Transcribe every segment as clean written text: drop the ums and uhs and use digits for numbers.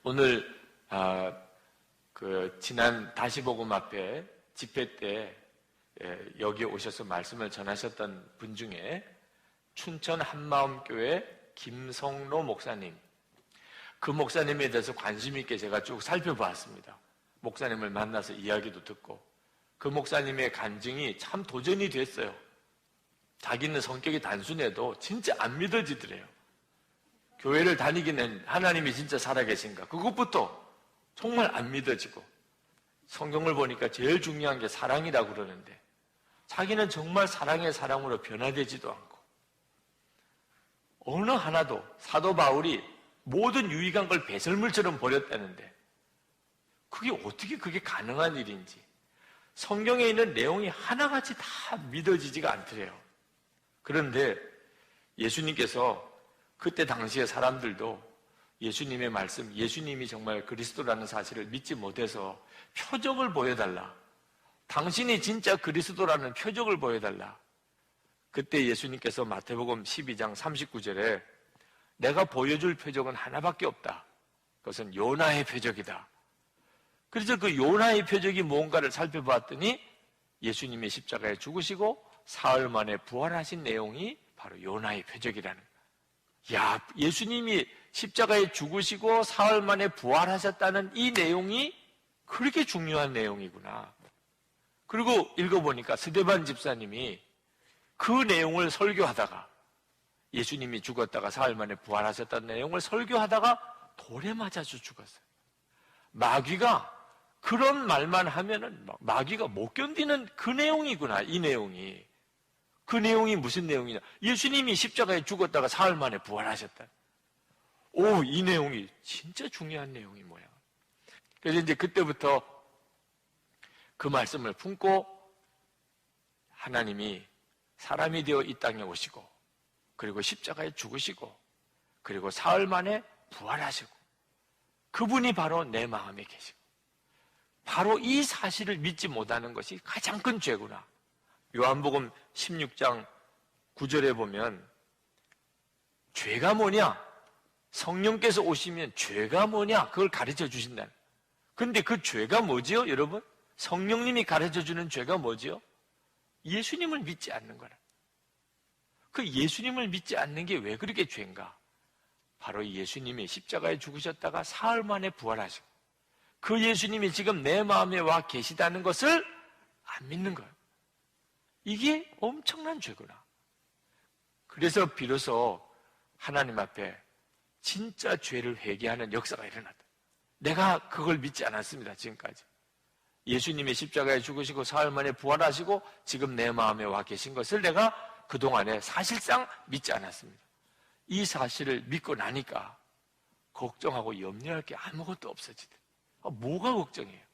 오늘 지난 다시복음 앞에 집회 때 여기 오셔서 말씀을 전하셨던 분 중에 춘천 한마음교회 김성로 목사님, 그 목사님에 대해서 관심 있게 제가 쭉 살펴보았습니다. 목사님을 만나서 이야기도 듣고 그 목사님의 간증이 참 도전이 됐어요. 자기는 성격이 단순해도 진짜 안 믿어지더래요. 교회를 다니기는 하나님이 진짜 살아계신가, 그것부터 정말 안 믿어지고, 성경을 보니까 제일 중요한 게 사랑이라고 그러는데 자기는 정말 사랑의 사랑으로 변화되지도 않고, 어느 하나도 사도 바울이 모든 유익한 걸 배설물처럼 버렸다는데 그게 가능한 일인지, 성경에 있는 내용이 하나같이 다 믿어지지가 않더래요. 그런데 예수님께서 그때 당시에 사람들도 예수님의 말씀, 예수님이 정말 그리스도라는 사실을 믿지 못해서 표적을 보여달라, 당신이 진짜 그리스도라는 표적을 보여달라. 그때 예수님께서 마태복음 12장 39절에 내가 보여줄 표적은 하나밖에 없다, 그것은 요나의 표적이다. 그래서 그 요나의 표적이 뭔가를 살펴봤더니 예수님이 십자가에 죽으시고 사흘 만에 부활하신 내용이 바로 요나의 표적이라는 거예요. 야, 예수님이 십자가에 죽으시고 사흘 만에 부활하셨다는 이 내용이 그렇게 중요한 내용이구나. 그리고 읽어보니까 스데반 집사님이 그 내용을 설교하다가, 예수님이 죽었다가 사흘 만에 부활하셨다는 내용을 설교하다가 돌에 맞아서 죽었어요. 마귀가 그런 말만 하면은 마귀가 못 견디는 그 내용이구나, 이 내용이. 그 내용이 무슨 내용이냐? 예수님이 십자가에 죽었다가 사흘 만에 부활하셨다. 오, 이 내용이 진짜 중요한 내용이 뭐야? 그래서 이제 그때부터 그 말씀을 품고 하나님이 사람이 되어 이 땅에 오시고, 그리고 십자가에 죽으시고, 그리고 사흘 만에 부활하시고, 그분이 바로 내 마음에 계시고, 바로 이 사실을 믿지 못하는 것이 가장 큰 죄구나. 요한복음 16장 9절에 보면 죄가 뭐냐? 성령께서 오시면 죄가 뭐냐? 그걸 가르쳐 주신다. 그런데 그 죄가 뭐지요, 여러분? 성령님이 가르쳐 주는 죄가 뭐지요? 예수님을 믿지 않는 거라. 그 예수님을 믿지 않는 게 왜 그렇게 죄인가? 바로 예수님이 십자가에 죽으셨다가 사흘 만에 부활하시고, 그 예수님이 지금 내 마음에 와 계시다는 것을 안 믿는 거예요. 이게 엄청난 죄구나. 그래서 비로소 하나님 앞에 진짜 죄를 회개하는 역사가 일어났다. 내가 그걸 믿지 않았습니다, 지금까지. 예수님이 십자가에 죽으시고 사흘 만에 부활하시고 지금 내 마음에 와 계신 것을 내가 그동안에 사실상 믿지 않았습니다. 이 사실을 믿고 나니까 걱정하고 염려할 게 아무것도 없어지더라고요. 뭐가 걱정이에요?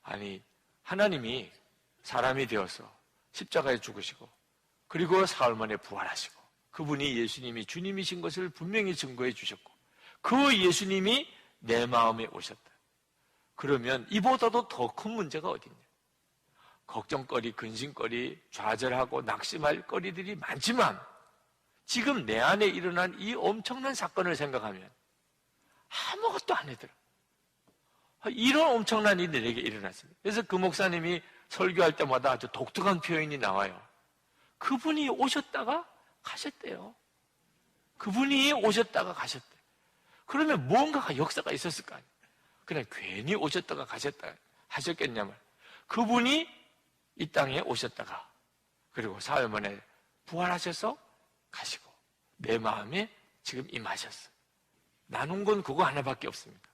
아니, 하나님이 사람이 되어서 십자가에 죽으시고 그리고 사흘 만에 부활하시고, 그분이 예수님이 주님이신 것을 분명히 증거해 주셨고, 그 예수님이 내 마음에 오셨다. 그러면 이보다도 더 큰 문제가 어디 있냐? 걱정거리, 근심거리, 좌절하고 낙심할 거리들이 많지만 지금 내 안에 일어난 이 엄청난 사건을 생각하면 아무것도 안 하더라. 이런 엄청난 일이 내게 일어났습니다. 그래서 그 목사님이 설교할 때마다 아주 독특한 표현이 나와요. 그분이 오셨다가 가셨대요. 그분이 오셨다가 가셨대요. 그러면 뭔가가 역사가 있었을 거 아니에요. 그냥 괜히 오셨다가 가셨다 하셨겠냐면, 그분이 이 땅에 오셨다가 그리고 사흘 만에 부활하셔서 가시고 내 마음에 지금 임하셨어요. 나눈 건 그거 하나밖에 없습니다.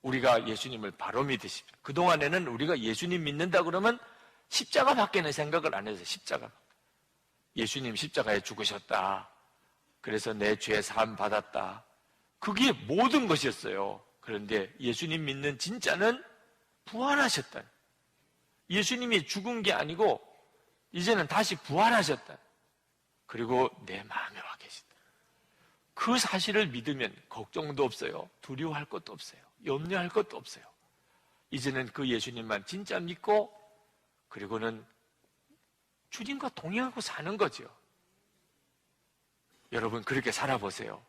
우리가 예수님을 바로 믿으십시오. 그동안에는 우리가 예수님 믿는다 그러면 십자가밖에는 생각을 안 해서, 십자가, 예수님 십자가에 죽으셨다, 그래서 내 죄 사함 받았다, 그게 모든 것이었어요. 그런데 예수님 믿는 진짜는 부활하셨다. 예수님이 죽은 게 아니고 이제는 다시 부활하셨다. 그리고 내 마음에 와 계시다. 그 사실을 믿으면 걱정도 없어요. 두려워할 것도 없어요. 염려할 것도 없어요. 이제는 그 예수님만 진짜 믿고, 그리고는 주님과 동행하고 사는 거죠. 여러분, 그렇게 살아보세요.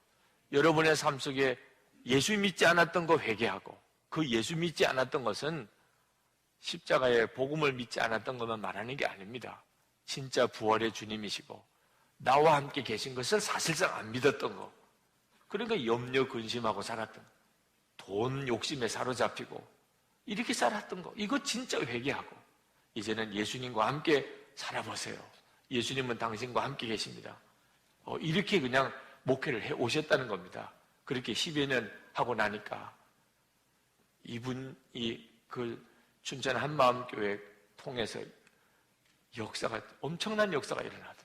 여러분의 삶 속에 예수 믿지 않았던 거 회개하고, 그 예수 믿지 않았던 것은 십자가의 복음을 믿지 않았던 것만 말하는 게 아닙니다. 진짜 부활의 주님이시고 나와 함께 계신 것을 사실상 안 믿었던 거, 그러니까 염려 근심하고 살았던 거, 돈 욕심에 사로잡히고 이렇게 살았던 거, 이거 진짜 회개하고 이제는 예수님과 함께 살아보세요. 예수님은 당신과 함께 계십니다. 이렇게 그냥 목회를 해 오셨다는 겁니다. 그렇게 10여 년 하고 나니까 이분이 그 춘천 한마음교회 통해서 엄청난 역사가 일어나더라고요.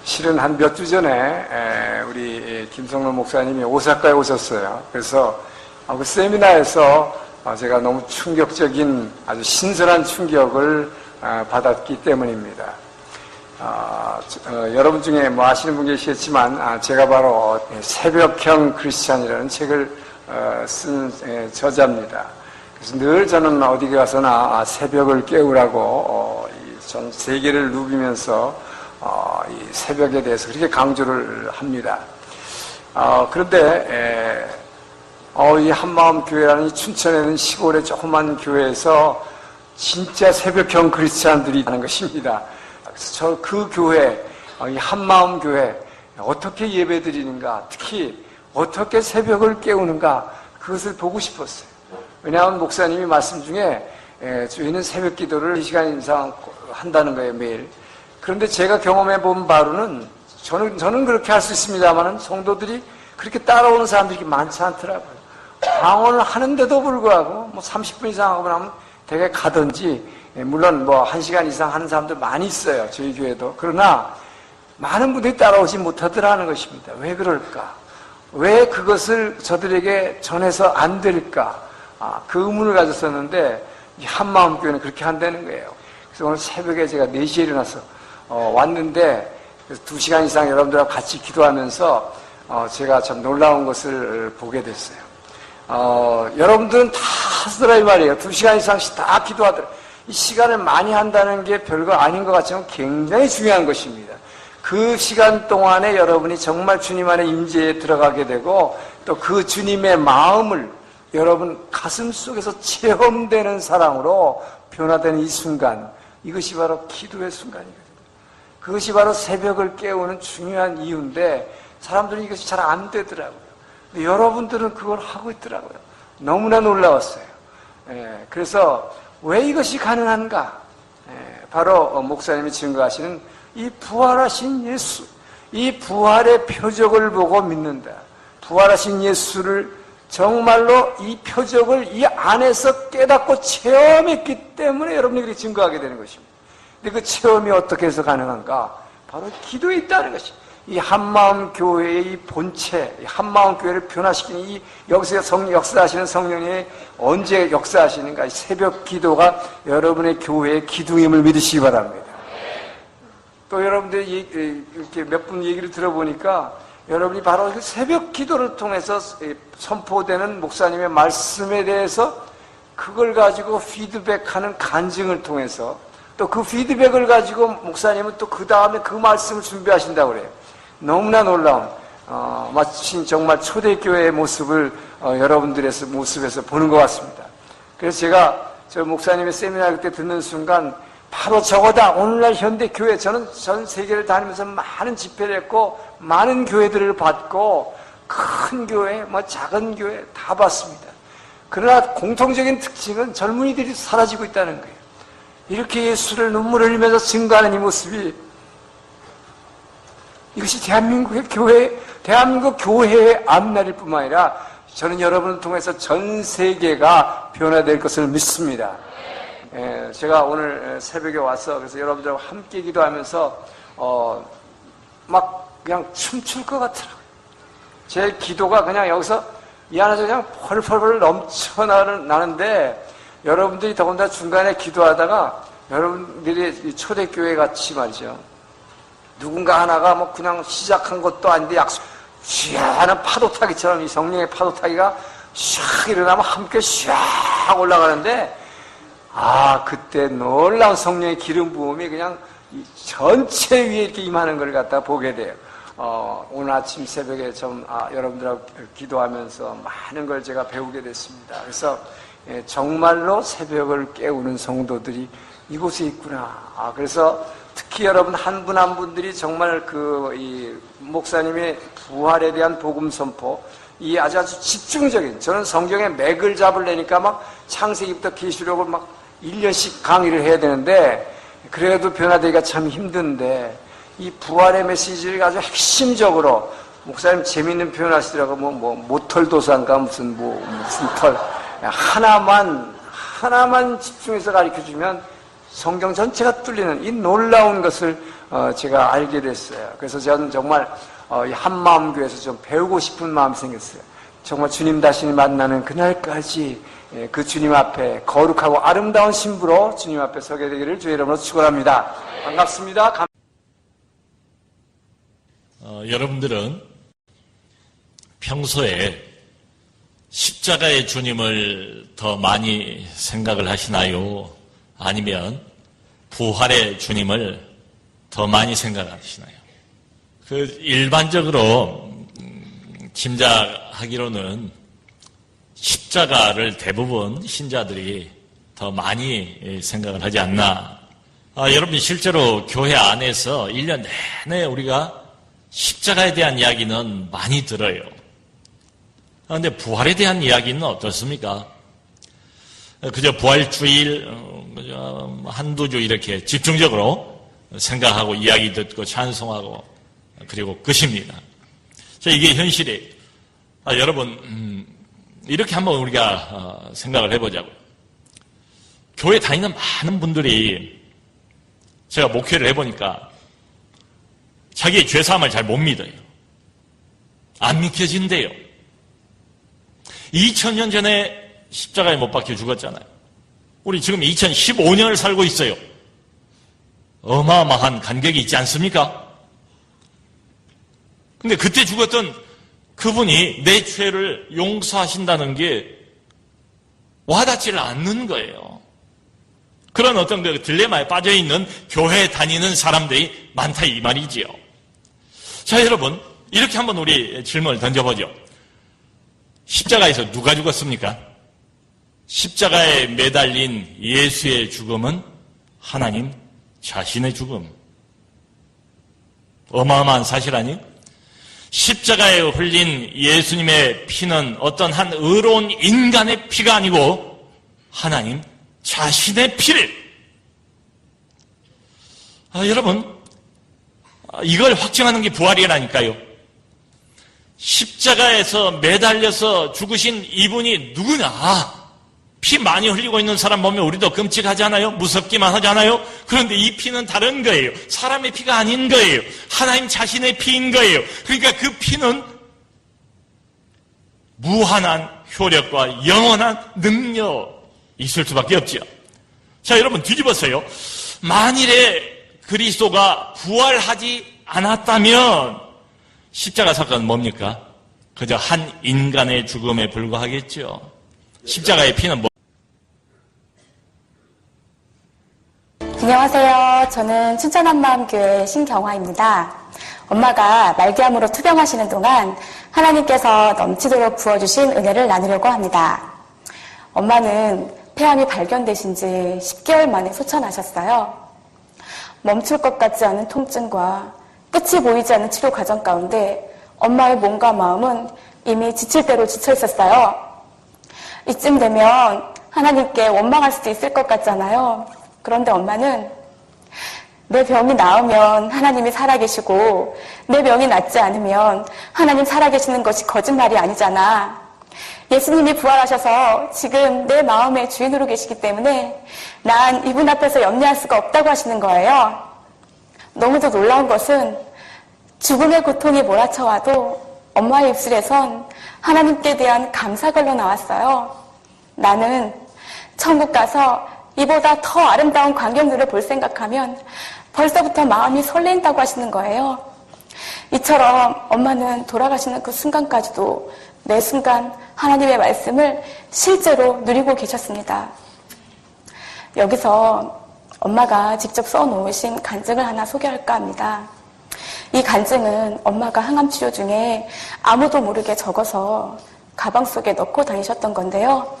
실은 한 몇 주 전에 우리 김성로 목사님이 오사카에 오셨어요. 그래서 그 세미나에서 제가 너무 충격적인, 아주 신선한 충격을 받았기 때문입니다. 여러분 중에 뭐 아시는 분 계시겠지만 제가 바로 새벽형 크리스찬이라는 책을 쓴 저자입니다. 그래서 늘 저는 어디 가서나 새벽을 깨우라고 전 세계를 누비면서 이 새벽에 대해서 그렇게 강조를 합니다. 그런데 이 한마음교회라는 이 춘천에 있는 시골의 조그만 교회에서 진짜 새벽형 크리스찬들이 하는 것입니다. 그래서 저 그 교회, 이 한마음교회 어떻게 예배드리는가, 특히 어떻게 새벽을 깨우는가, 그것을 보고 싶었어요. 왜냐하면 목사님이 말씀 중에 저희는 새벽 기도를 2시간 이상 한다는 거예요, 매일. 그런데 제가 경험해 본 바로는 저는 그렇게 할 수 있습니다만 성도들이 그렇게 따라오는 사람들이 많지 않더라고요. 방언을 하는데도 불구하고 뭐 30분 이상 하고 나면 되게 가든지, 물론 뭐 1시간 이상 하는 사람들 많이 있어요, 저희 교회도. 그러나 많은 분들이 따라오지 못하더라는 것입니다. 왜 그럴까? 왜 그것을 저들에게 전해서 안 될까? 그 의문을 가졌었는데 이 한마음교회는 그렇게 한다는 거예요. 그래서 오늘 새벽에 제가 4시에 일어나서 왔는데, 그래서 2시간 이상 여러분들하고 같이 기도하면서 제가 참 놀라운 것을 보게 됐어요. 여러분들은 다 하시더라 이 말이에요. 2시간 이상씩 다 기도하더라. 이 시간을 많이 한다는 게 별거 아닌 것 같지만 굉장히 중요한 것입니다. 그 시간 동안에 여러분이 정말 주님 안에 임재에 들어가게 되고, 또 그 주님의 마음을 여러분 가슴 속에서 체험되는 사랑으로 변화되는 이 순간, 이것이 바로 기도의 순간이거든요. 그것이 바로 새벽을 깨우는 중요한 이유인데 사람들은 이것이 잘 안 되더라고요. 근데 여러분들은 그걸 하고 있더라고요. 너무나 놀라웠어요. 그래서 왜 이것이 가능한가? 바로 목사님이 증거하시는 이 부활하신 예수, 이 부활의 표적을 보고 믿는다. 부활하신 예수를 정말로 이 표적을 이 안에서 깨닫고 체험했기 때문에 여러분이 그렇게 증거하게 되는 것입니다. 근데 그 체험이 어떻게 해서 가능한가? 바로 기도에 있다는 것입니다. 이 한마음교회의 이 본체, 이 한마음교회를 변화시키는 이 여기서 역사하시는 성령이 언제 역사하시는가? 이 새벽 기도가 여러분의 교회의 기둥임을 믿으시기 바랍니다. 또 여러분들이 이렇게 몇 분 얘기를 들어보니까 여러분이 바로 그 새벽 기도를 통해서 선포되는 목사님의 말씀에 대해서 그걸 가지고 피드백하는 간증을 통해서 또 그 피드백을 가지고 목사님은 또 그 다음에 그 말씀을 준비하신다고 그래요. 너무나 놀라운, 마치 정말 초대교회의 모습을 여러분들의 모습에서 보는 것 같습니다. 그래서 제가 저 목사님의 세미나 그때 듣는 순간 바로 저거다. 오늘날 현대교회, 저는 전 세계를 다니면서 많은 집회를 했고 많은 교회들을 봤고 큰 교회, 뭐 작은 교회 다 봤습니다. 그러나 공통적인 특징은 젊은이들이 사라지고 있다는 거예요. 이렇게 예수를 눈물을 흘리면서 증거하는 이 모습이, 이것이 대한민국 교회의 앞날일 뿐만 아니라 저는 여러분을 통해서 전 세계가 변화될 것을 믿습니다. 제가 오늘 새벽에 와서 그래서 여러분들과 함께 기도하면서 막 그냥 춤출 것 같더라고요. 제 기도가 그냥 여기서 이 안에서 그냥 펄펄펄 넘쳐나는데, 여러분들이 더군다나 중간에 기도하다가 여러분들이 초대교회 같이 말이죠. 누군가 하나가 뭐 그냥 시작한 것도 아닌데 시원한 파도타기처럼 이 성령의 파도타기가 샥 일어나면 함께 샥 올라가는데, 그때 놀라운 성령의 기름 부음이 그냥 이 전체 위에 이렇게 임하는 걸 갖다 보게 돼요. 오늘 아침 새벽에 여러분들하고 기도하면서 많은 걸 제가 배우게 됐습니다. 그래서 정말로 새벽을 깨우는 성도들이 이곳에 있구나. 그래서 특히 여러분 한 분 한 분들이 정말 이 목사님의 부활에 대한 복음 선포, 이 아주 집중적인, 저는 성경에 맥을 잡으려니까 막 창세기부터 계시록을 막 1년씩 강의를 해야 되는데, 그래도 변화되기가 참 힘든데, 이 부활의 메시지를 아주 핵심적으로, 목사님 재밌는 표현 하시더라고, 모털도사인가 무슨 털. 하나만 집중해서 가르쳐 주면 성경 전체가 뚫리는 이 놀라운 것을 제가 알게 됐어요. 그래서 저는 정말 이 한마음교회에서 좀 배우고 싶은 마음이 생겼어요. 정말 주님 다시 만나는 그날까지 그 주님 앞에 거룩하고 아름다운 신부로 주님 앞에 서게 되기를 주의 이름으로 축원합니다. 반갑습니다. 여러분들은 평소에 십자가의 주님을 더 많이 생각을 하시나요? 아니면 부활의 주님을 더 많이 생각하시나요? 일반적으로 짐작하기로는 십자가를 대부분 신자들이 더 많이 생각을 하지 않나. 여러분 실제로 교회 안에서 1년 내내 우리가 십자가에 대한 이야기는 많이 들어요. 그런데 부활에 대한 이야기는 어떻습니까? 그저 부활주일 한두 주 이렇게 집중적으로 생각하고 이야기 듣고 찬송하고 그리고 끝입니다. 이게 현실이에요. 여러분 이렇게 한번 우리가 생각을 해보자고요. 교회 다니는 많은 분들이 제가 목회를 해보니까 자기의 죄사함을 잘 못 믿어요. 안 믿겨진대요. 2000년 전에 십자가에 못 박혀 죽었잖아요. 우리 지금 2015년을 살고 있어요. 어마어마한 간격이 있지 않습니까? 근데 그때 죽었던 그분이 내 죄를 용서하신다는 게 와닿지를 않는 거예요. 그런 어떤 그 딜레마에 빠져있는 교회 다니는 사람들이 많다 이 말이지요. 자, 여러분 이렇게 한번 우리 질문을 던져보죠. 십자가에서 누가 죽었습니까? 십자가에 매달린 예수의 죽음은 하나님 자신의 죽음. 어마어마한 사실 아니에요? 십자가에 흘린 예수님의 피는 어떤 한 의로운 인간의 피가 아니고 하나님 자신의 피를. 여러분 이걸 확증하는 게 부활이라니까요. 십자가에서 매달려서 죽으신 이분이 누구냐? 피 많이 흘리고 있는 사람 보면 우리도 끔찍하잖아요. 무섭기만 하잖아요. 그런데 이 피는 다른 거예요. 사람의 피가 아닌 거예요. 하나님 자신의 피인 거예요. 그러니까 그 피는 무한한 효력과 영원한 능력 있을 수밖에 없죠. 자, 여러분 뒤집어서요. 만일에 그리스도가 부활하지 않았다면 십자가 사건은 뭡니까? 그저 한 인간의 죽음에 불과하겠죠. 십자가의 피는 안녕하세요. 저는 춘천한마음교회 신경화입니다. 엄마가 말기암으로 투병하시는 동안 하나님께서 넘치도록 부어주신 은혜를 나누려고 합니다. 엄마는 폐암이 발견되신 지 10개월 만에 소천하셨어요. 멈출 것 같지 않은 통증과 끝이 보이지 않는 치료 과정 가운데 엄마의 몸과 마음은 이미 지칠 대로 지쳐 있었어요. 이쯤 되면 하나님께 원망할 수도 있을 것 같잖아요. 그런데 엄마는 내 병이 나으면 하나님이 살아계시고 내 병이 낫지 않으면 하나님 살아계시는 것이 거짓말이 아니잖아. 예수님이 부활하셔서 지금 내 마음의 주인으로 계시기 때문에 난 이분 앞에서 염려할 수가 없다고 하시는 거예요. 너무도 놀라운 것은 죽음의 고통이 몰아쳐와도 엄마의 입술에선 하나님께 대한 감사걸로 나왔어요. 나는 천국 가서 이보다 더 아름다운 광경들을 볼 생각하면 벌써부터 마음이 설렌다고 하시는 거예요. 이처럼 엄마는 돌아가시는 그 순간까지도 매 순간 하나님의 말씀을 실제로 누리고 계셨습니다. 여기서 엄마가 직접 써놓으신 간증을 하나 소개할까 합니다. 이 간증은 엄마가 항암 치료 중에 아무도 모르게 적어서 가방 속에 넣고 다니셨던 건데요.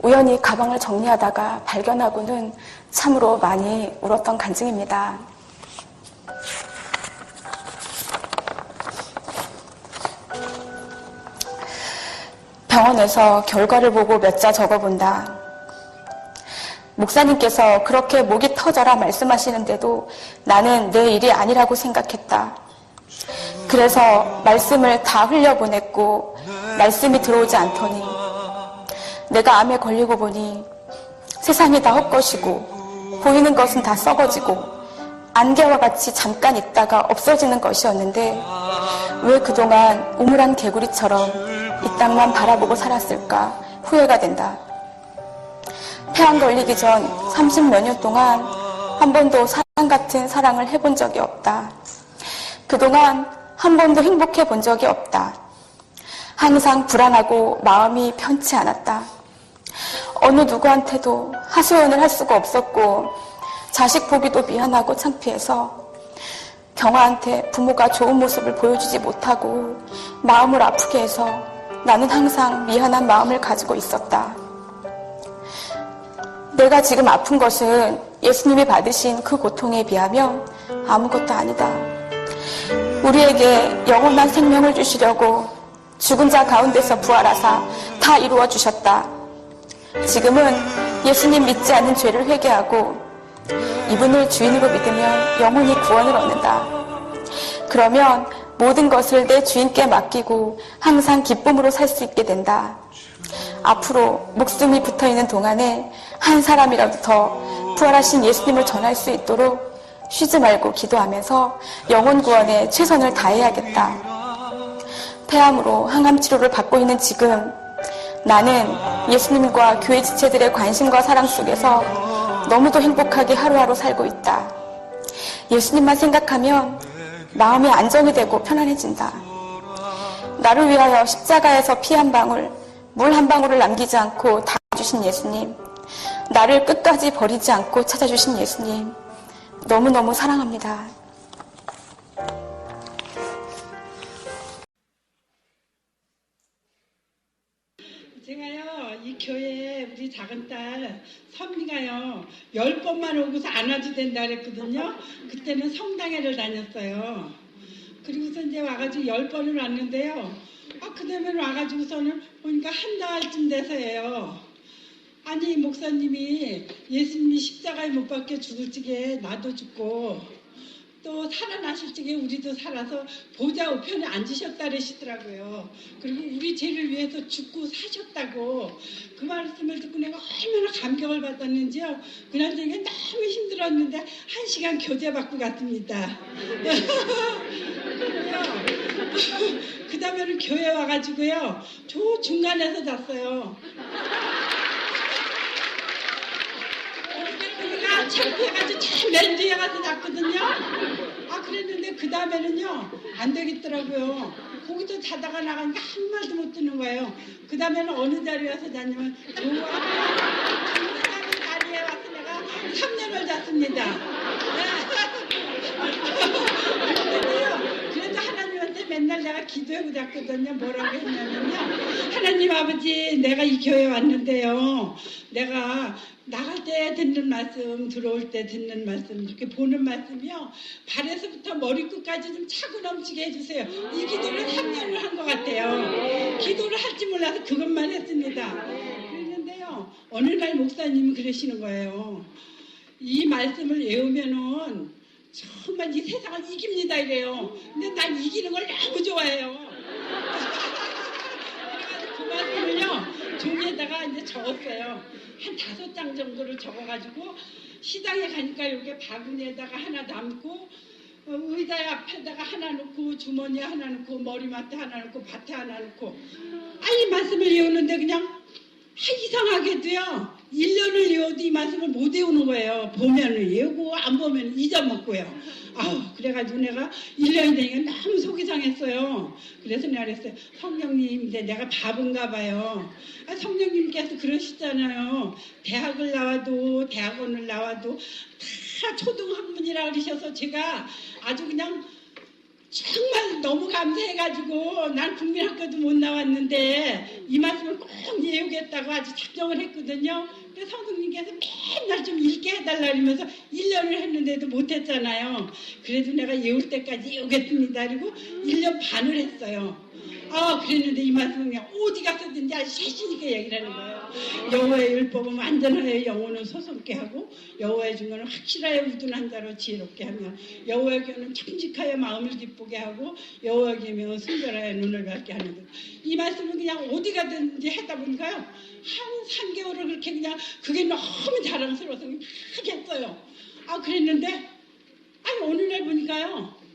우연히 가방을 정리하다가 발견하고는 참으로 많이 울었던 간증입니다. 병원에서 결과를 보고 몇 자 적어본다. 목사님께서 그렇게 목이 터져라 말씀하시는데도 나는 내 일이 아니라고 생각했다. 그래서 말씀을 다 흘려보냈고 말씀이 들어오지 않더니 내가 암에 걸리고 보니 세상이 다 헛것이고 보이는 것은 다 썩어지고 안개와 같이 잠깐 있다가 없어지는 것이었는데 왜 그동안 우물안 개구리처럼 이 땅만 바라보고 살았을까 후회가 된다. 폐암 걸리기 전 30몇 년 동안 한 번도 사랑 같은 사랑을 해본 적이 없다. 그동안 한 번도 행복해 본 적이 없다. 항상 불안하고 마음이 편치 않았다. 어느 누구한테도 하소연을 할 수가 없었고 자식 보기도 미안하고 창피해서 경아한테 부모가 좋은 모습을 보여주지 못하고 마음을 아프게 해서 나는 항상 미안한 마음을 가지고 있었다. 내가 지금 아픈 것은 예수님이 받으신 그 고통에 비하면 아무것도 아니다. 우리에게 영원한 생명을 주시려고 죽은 자 가운데서 부활하사 다 이루어 주셨다. 지금은 예수님 믿지 않는 죄를 회개하고 이분을 주인으로 믿으면 영원히 구원을 얻는다. 그러면 모든 것을 내 주인께 맡기고 항상 기쁨으로 살 수 있게 된다. 앞으로 목숨이 붙어있는 동안에 한 사람이라도 더 부활하신 예수님을 전할 수 있도록 쉬지 말고 기도하면서 영혼 구원에 최선을 다해야겠다. 폐암으로 항암 치료를 받고 있는 지금 나는 예수님과 교회 지체들의 관심과 사랑 속에서 너무도 행복하게 하루하루 살고 있다. 예수님만 생각하면 마음이 안정이 되고 편안해진다. 나를 위하여 십자가에서 피 한 방울, 물 한 방울을 남기지 않고 다 주신 예수님, 나를 끝까지 버리지 않고 찾아주신 예수님, 너무너무 사랑합니다. 제가요, 이 교회에 우리 작은 딸 선미가요, 10번만 오고서 안 와도 된다 그랬거든요. 그때는 성당회를 다녔어요. 그리고서 이제 와가지고 10번을 왔는데요. 그 다음에 와가지고서는 보니까 한 달쯤 돼서예요. 아니, 목사님이 예수님이 십자가에 못 박혀 죽을 적에 나도 죽고 또 살아나실 적에 우리도 살아서 보좌 우편에 앉으셨다 그러시더라고요. 그리고 우리 죄를 위해서 죽고 사셨다고 그 말씀을 듣고 내가 얼마나 감격을 받았는지요. 그날 저녁에 너무 힘들었는데 1시간 교제 받고 갔습니다. 그 다음에는 교회 와가지고요. 저 중간에서 잤어요. 그러니까 창피해가지고 참 맨 뒤에 가서 잤거든요. 그랬는데 그 다음에는요 안 되겠더라고요. 거기서 자다가 나가니까 한 말도 못 듣는 거예요. 그 다음에는 어느 자리에 와서 잤냐면 좋아하는 자리에 와서 내가 3년을 잤습니다. 그래도 하나님한테 맨날 내가 기도하고 잤거든요. 뭐라고 했냐면요, 하나님 아버지, 내가 이 교회 왔는데요, 내가 나갈 때 듣는 말씀, 들어올 때 듣는 말씀, 이렇게 보는 말씀이요, 발에서부터 머리끝까지 좀 차고 넘치게 해주세요. 이 기도를 3년을 한 것 같아요. 기도를 할 줄 몰라서 그것만 했습니다. 그랬는데요, 어느 날 목사님이 그러시는 거예요. 이 말씀을 외우면은 정말 이 세상을 이깁니다 이래요. 근데 난 이기는 걸 너무 좋아해요. 그래가지고 그 말씀을요 종이에다가 이제 적었어요. 한 5장 정도를 적어가지고 시장에 가니까 이렇게 바구니에다가 하나 담고 의자 앞에다가 하나 놓고 주머니에 하나 놓고 머리맡에 하나 놓고 밭에 하나 놓고 이 말씀을 외우는데 그냥 이상하게도요 1년을 외워도 이 말씀을 못 외우는 거예요. 보면은 외우고 안 보면 잊어먹고요. 그래가지고 내가 1년이 되니까 너무 속이 상했어요. 그래서 내가 그랬어요. 성령님, 이제 내가 바본가 봐요. 성령님께서 그러시잖아요. 대학원을 나와도 다 초등학문이라 그러셔서 제가 아주 그냥 정말 너무 감사해가지고 난 국민학교도 못 나왔는데 이 말씀을 꼭 이해하겠다고 아주 작정을 했거든요. 그래서 성도님께서 맨날 좀 읽게 해달라 그러면서 1년을 했는데도 못했잖아요. 그래도 내가 외울 때까지 외우겠습니다. 그리고 1년 반을 했어요. 그랬는데 이 말씀은 그냥 어디 가서든지 아주 자신있게 얘기를 하는 거예요. 여호와의 율법은 완전하여 영혼을 소송케 하고 여호와의 증거는 확실하여 우둔한 자로 지혜롭게 하며 여호와의 교는 정직하여 마음을 기쁘게 하고 여호와의 계명은 순결하여 눈을 밝게 하는 것. 이 말씀은 그냥 어디 가든지 하다 보니까요. 한 3개월을 그렇게 그냥 그게 너무 자랑스러워서 막 했어요. 그랬는데 오늘날 보니까요.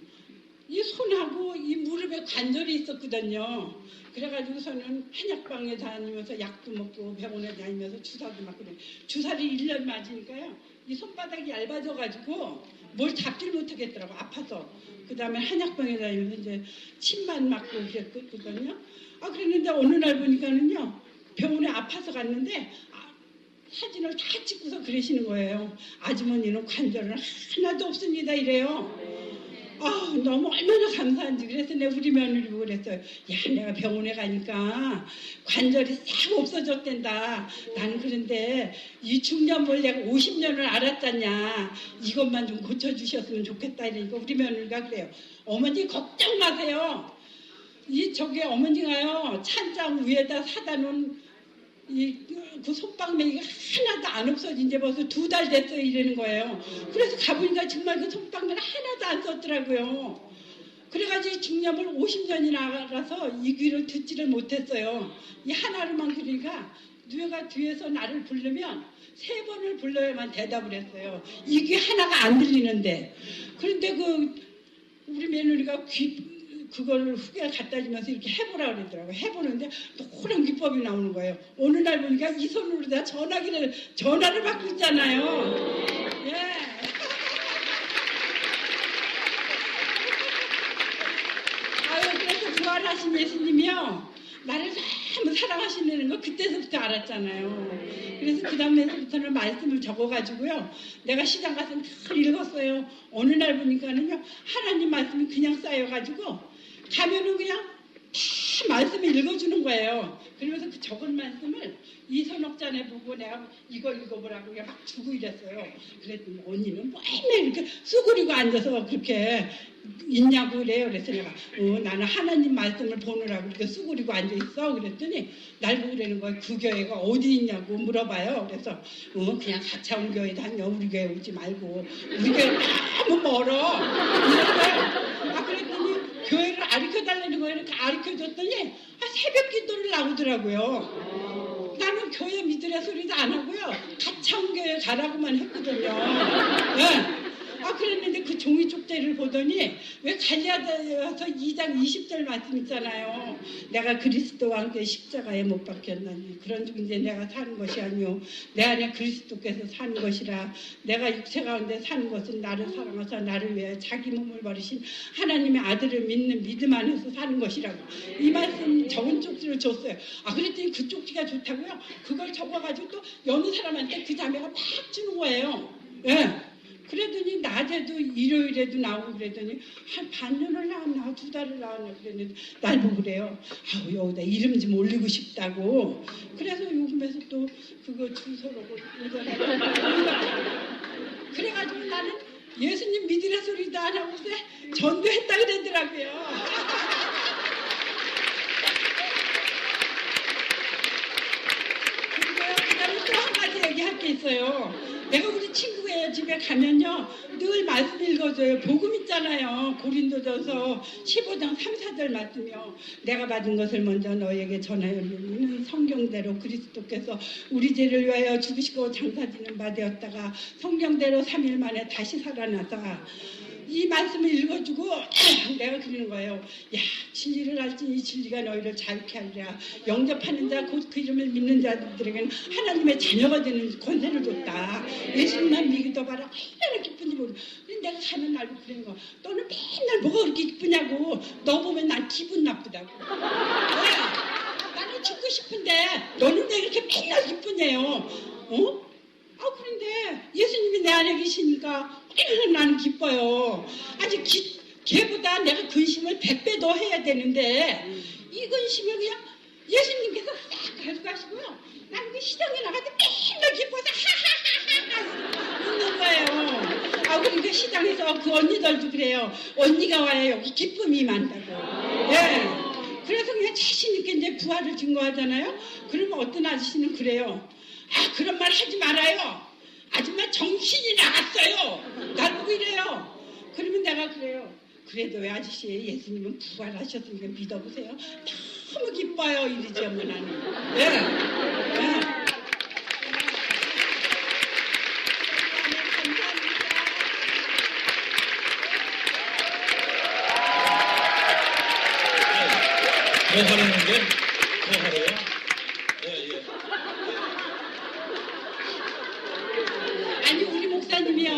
이 손하고 이 무릎에 관절이 있었거든요. 그래가지고서는 한약방에 다니면서 약도 먹고 병원에 다니면서 주사도 맞고 주사를 1년 맞으니까요. 이 손바닥이 얇아져가지고 뭘 잡지를 못하겠더라고 아파서. 그 다음에 한약방에 다니면서 이제 침만 맞고 그랬거든요. 그랬는데 어느 날 보니까는요. 병원에 아파서 갔는데 사진을 다 찍고서 그러시는 거예요. 아주머니는 관절은 하나도 없습니다 이래요. 너무 얼마나 감사한지. 그래서 내가 우리 며느리 보고 그랬어요. 야, 내가 병원에 가니까 관절이 싹 없어졌댄다. 나는 그런데 이 중년을 내가 50년을 알았잖냐. 이것만 좀 고쳐주셨으면 좋겠다. 이러니까 우리 며느리가 그래요. 어머니 걱정 마세요. 저기 어머니가요. 찬장 위에다 사다 놓은 그 손방맹이가 하나도 안 없어진 지 벌써 2달 됐어요 이러는 거예요. 그래서 가보니까 정말 그 손방맹이 하나도 안 썼더라고요. 그래가지고 중년을 50년이나 알아서 이 귀를 듣지를 못했어요. 이 하나로만 그러니까 누가 뒤에서 나를 부르면 3번을 불러야만 대답을 했어요. 이 귀 하나가 안 들리는데. 그런데 우리 며느리가 그걸 후기를 갖다 주면서 이렇게 해보라 그러더라고요. 해보는데 노란 기법이 나오는 거예요. 어느 날 보니까 이 손으로 다 전화를 받고 있잖아요. 예. 그래서 부활하신 예수님이요. 나를 너무 사랑하시는 거 그때서부터 알았잖아요. 그래서 그 다음에부터는 말씀을 적어가지고요. 내가 시장 가서 다 읽었어요. 어느 날 보니까는요. 하나님 말씀이 그냥 쌓여가지고 가면은 그냥 다 말씀을 읽어주는 거예요. 그러면서 그 적은 말씀을 이선옥자네 보고 내가 이거 읽어보라고 막 주고 이랬어요. 그랬더니 언니는 맨날 이렇게 쑥그리고 앉아서 그렇게 있냐고 그래요. 그래서 내가 나는 하나님 말씀을 보느라고 이렇게 쑥그리고 앉아있어. 그랬더니 날 보고 그러는 거예요. 그 교회가 어디 있냐고 물어봐요. 그래서 그냥 가차운 교회 다녀. 우리 교회 오지 말고 우리 교회 너무 멀어. 이랬어요. 그랬더니 교회를 가르쳐달라는 거예요. 가르쳐줬더니 새벽 기도를 나오더라고요. 나는 교회 믿으라 소리도 안 하고요. 가차운 교회 가라고만 했거든요. 네. 그랬는데 그 종이 쪽지를 보더니 왜 갈라디아서 2장 20절 말씀 있잖아요. 내가 그리스도와 함께 십자가에 못 박혔나니 그런즉 이제 내가 사는 것이 아니요 내 안에 그리스도께서 사는 것이라. 내가 육체 가운데 사는 것은 나를 사랑하사 나를 위해 자기 몸을 버리신 하나님의 아들을 믿는 믿음 안에서 사는 것이라고. 이 말씀 적은 쪽지를 줬어요. 그랬더니 그 쪽지가 좋다고요. 그걸 적어가지고 또 여느 사람한테 그 자매가 막 주는 거예요. 예. 그랬더니 낮에도 일요일에도 나오고 그랬더니 한 반년을 나왔나 2달을 나왔나 그랬는데 날 보고 그래요. 여기다 이름 좀 올리고 싶다고. 그래서 요즘에서 또 그거 주소로 그래가지고 나는 예수님 믿으라 소리도 안 하고 전도했다 그러더라고요. 그다음에 또 한 가지 얘기할 게 있어요. 내가 우리 친구의 집에 가면요 늘 말씀 읽어줘요. 복음 있잖아요. 고린도전서 15장 3, 4절 말씀이요. 내가 받은 것을 먼저 너에게 전하여는 성경대로 그리스도께서 우리 죄를 위하여 죽으시고 장사지는 바 되었다가 성경대로 3일 만에 다시 살아나서 이 말씀을 읽어주고 내가 그러는 거예요. 야, 진리를 알지 이 진리가 너희를 자유케 하리라. 영접하는 자 곧 그 이름을 믿는 자들에게는 하나님의 자녀가 되는 권세를 줬다. 예수님만 믿어 봐라. 얼마나 기쁜지 모르. 근데 내가 사는 날도 그런 거. 너는 맨날 뭐가 그렇게 기쁘냐고. 너 보면 난 기분 나쁘다고. 나는 죽고 싶은데 너는 왜 이렇게 맨날 기쁘냐요. 그런데 예수님이 내 안에 계시니까 나는 기뻐요. 아주 걔보다 내가 근심을 100배 더 해야 되는데 이 근심을 그냥 예수님께서 싹 가져가시고요. 나는 그 시장에 나갈 때 맨날 기뻐서 하하하하 웃는 거예요. 아, 그러니까 시장에서 그 언니들도 그래요. 언니가 와야 여기 기쁨이 많다고. 예. 그래서 그냥 자신있게 이제 부활을 증거하잖아요. 그러면 어떤 아저씨는 그래요. 아, 그런 말 하지 말아요. 아줌마 정신이 나갔어요. 날 보고 이래요. 그러면 내가 그래요. 그래도 왜 아저씨 예수님은 부활하셨으니까 믿어보세요. 너무 기뻐요. 이러지 뭐 나는. 예. 예. 더 하려는데? 더 하래요? 예. 아니 우리 목사님이요.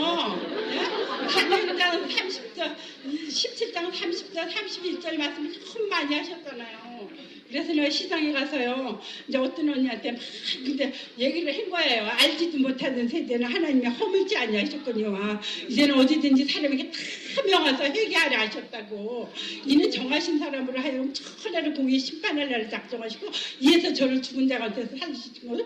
사도행전 30절, 17장 30절, 31절 말씀을 너무 많이 하셨잖아요. 그래서 내가 시장에 가서요. 이제 어떤 언니한테 막 근데 얘기를 한 거예요. 알지도 못하는 세대는 하나님이 허물지 아니하셨거든요. 이제는 어디든지 사람에게 다 명하서 회개하려 하셨다고. 이는 정하신 사람으로 하여금 천하를 공의 심판할 날을 작정하시고 이에서 저를 죽은 자 가운데서 살리신 것을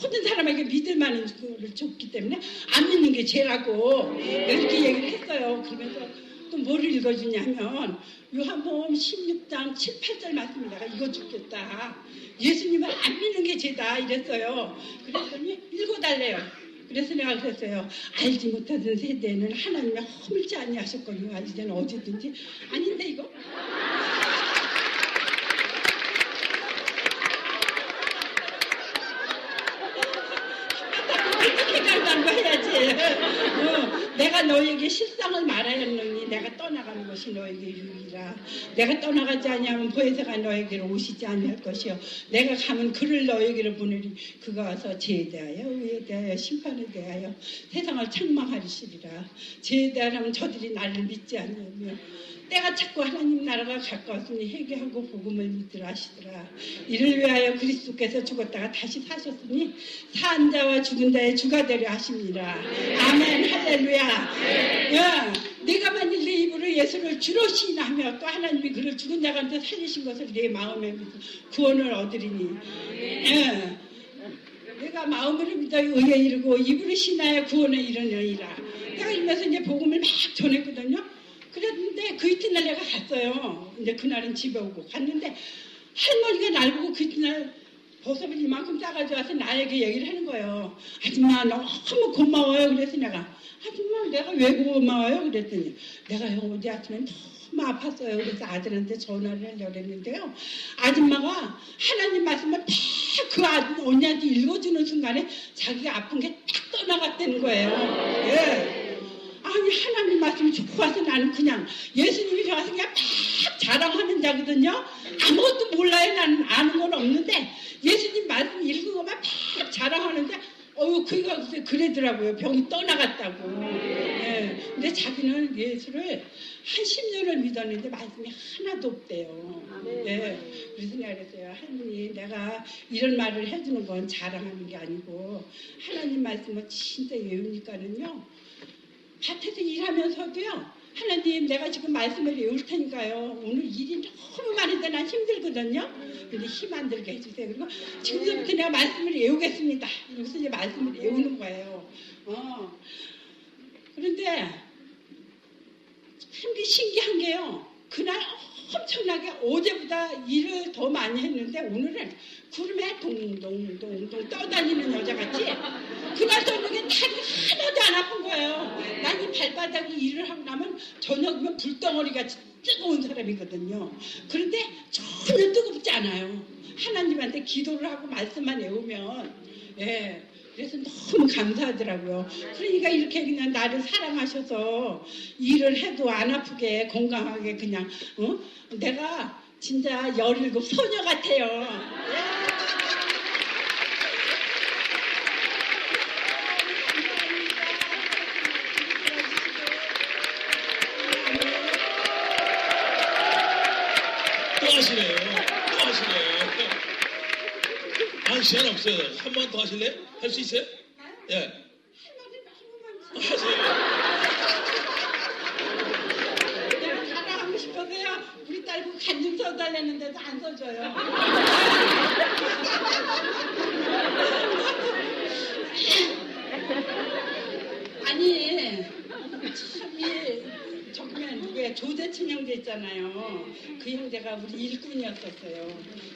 모든 사람에게 믿을 만한 것을 줬기 때문에 안 믿는 게 죄라고 이렇게 얘기를 했어요. 그러면서 또 뭐를 읽어주냐면 요한복음 16장 7, 8절 말씀을 내가 읽어주겠다. 예수님을 안 믿는 게 죄다 이랬어요. 그랬더니 읽어달래요. 그래서 내가 그랬어요. 알지 못하던 세대는 하나님의 허물지 아니하셨거든요. 이제는 어디든지 아닌데 이거? 어떻게 간다는 거 해야지. 내가 너에게 실상을 말하였느니 내가 떠나가는 것이 너에게 유익이라. 내가 떠나가지 아니하면 보혜사가 너에게로 오시지 아니할 것이요. 내가 가면 그를 너에게로 보내리. 그가 와서 죄에 대하여 의에 대하여 심판에 대하여 세상을 책망하리시리라. 죄에 대하여는 저들이 나를 믿지 아니하며 때가 찼고 하나님 나라가 가까웠으니 회개하고 복음을 믿으라 하시더라. 이를 위하여 그리스도께서 죽었다가 다시 사셨으니 산 자와 죽은 자의 주가 되려 하십니다. 아멘 할렐루야. 야, 내가 만일 내 입으로 예수를 주로 시인하며 또 하나님이 그를 죽은 자 가운데 살리신 것을 내 마음에 믿어 구원을 얻으리니 예. 내가 마음으로 믿어 의에 이르고 입으로 시인하여 구원에 이르느니라. 내가 이러면서 이제 복음을 막 전했거든요. 그랬는데 그 이튿날 내가 갔어요. 이제 그날은 집에 오고 갔는데 할머니가 날 보고 그 이튿날 버섯을 이만큼 싸가지고 와서 나에게 얘기를 하는 거예요. 아줌마 너무 고마워요. 그래서 내가 아줌마 내가 왜 고마워요? 그랬더니 내가 어제 아침에 너무 아팠어요. 그래서 아들한테 전화를 하려고 했는데요. 아줌마가 하나님 말씀을 다 그 언니한테 읽어주는 순간에 자기가 아픈 게 딱 떠나갔다는 거예요. 예. 아니 하나님 말씀이 좋아서 나는 그냥 예수님이 좋아서 그냥 막 자랑하는 자거든요. 아무것도 몰라요. 나는 아는 건 없는데 예수님 말씀 읽은 것만 막 자랑하는데 그가 그러더라고요. 병이 떠나갔다고. 예. 근데 자기는 예수를 한 10년을 믿었는데 말씀이 하나도 없대요. 예. 그래서 내가 그랬어요. 하나님 내가 이런 말을 해주는 건 자랑하는 게 아니고 하나님 말씀을 진짜 외우니까는요. 밭에서 일하면서도요. 하나님 내가 지금 말씀을 외울 테니까요. 오늘 일이 너무 많은데 난 힘들거든요. 근데 힘 안 들게 해주세요. 그리고 지금부터 내가 말씀을 외우겠습니다. 그래서 이제 말씀을 외우는 거예요. 그런데 참 신기한 게요. 그날 엄청나게 어제보다 일을 더 많이 했는데 오늘은 구름에 동동동동 떠다니는 여자같이 그날 저녁에 다리 하나도 안 아픈 거예요. 난 이 발바닥이 일을 하고 나면 저녁이면 불덩어리같이 뜨거운 사람이거든요. 그런데 전혀 뜨겁지 않아요. 하나님한테 기도를 하고 말씀만 외우면 예. 그래서 너무 감사하더라고요. 그러니까 이렇게 그냥 나를 사랑하셔서 일을 해도 안 아프게 건강하게 그냥 내가 진짜 17 소녀 같아요. 또 하시네요. 또 하시네요. 시간 없어요. 한 번 더 하실래요? 할 수 있어요? 예. 하세요. 간증 써달라는데도 안 써줘요. 아니, 참이 정말 누구야 조대춘 형제 있잖아요. 그 형제가 우리 일꾼이었었어요.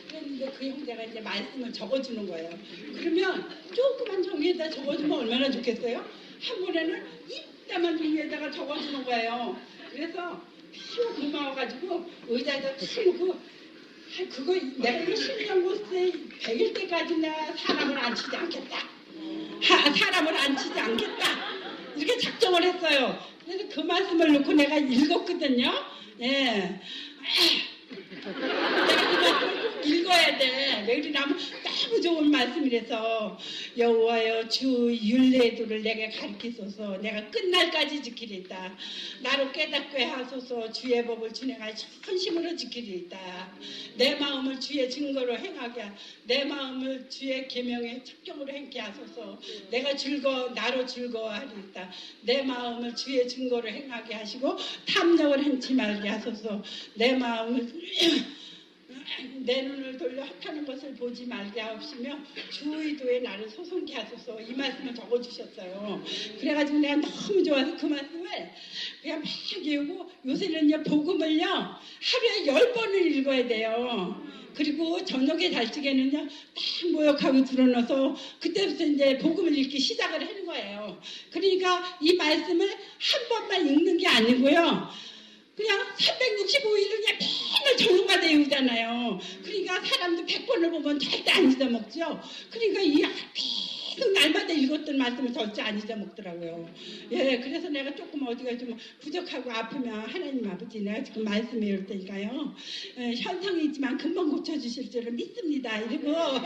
그런데 그 형제가 이제 말씀을 적어주는 거예요. 그러면 조그만 종이에다 적어주면 얼마나 좋겠어요? 한 번에는 이따만 종이에다가 적어주는 거예요. 그래서 너무 고마워가지고 의자에다 탁 놓고 그거 내가 신경고세 100일 때까지나 사람을 안 치지 않겠다. 사람을 안 치지 않겠다. 이렇게 작정을 했어요. 그래서 그 말씀을 놓고 내가 읽었거든요. 예. 내가 이 말씀을 꼭 읽어야 돼. 왜 그러냐면 너무 좋은 말씀이라서 여호와여 주 율례도를 내게 가르치소서. 내가 끝날까지 지키리이다. 나로 깨닫게 하소서. 주의 법을 준행하여 선심으로 지키리이다. 내 마음을 주의 증거로 행하게 내 마음을 주의 계명의 첩경으로 행케 하소서. 내가 나로 즐거워하리이다. 내 마음을 주의 증거로 행하게 하시고 탐욕을 행치 말게 하소서. 내 마음을 내 눈을 돌려 헛하는 것을 보지 말게 하옵시며 주 의도에 나를 소송케 하소서. 이 말씀을 적어주셨어요. 그래가지고 내가 너무 좋아서 그 말씀을 그냥 막 외우고 요새는요 복음을요 하루에 10번을 읽어야 돼요. 그리고 저녁에 잘 적에는요 딱 모욕하고 들어넣어서 그때부터 이제 복음을 읽기 시작을 하는 거예요. 그러니까 이 말씀을 한 번만 읽는 게 아니고요. 그냥 365일을 그냥 맨날 저녁마다 외우잖아요. 그러니까 사람도 100번을 보면 절대 안 잊어먹죠. 그러니까 계속 날마다 읽었던 말씀을 절대 안 잊어먹더라고요. 예, 그래서 내가 조금 어디가 좀 부족하고 아프면 하나님 아버지 내가 지금 말씀 외울 테니까요. 현상이 있지만 금방 고쳐주실 줄을 믿습니다. 이러고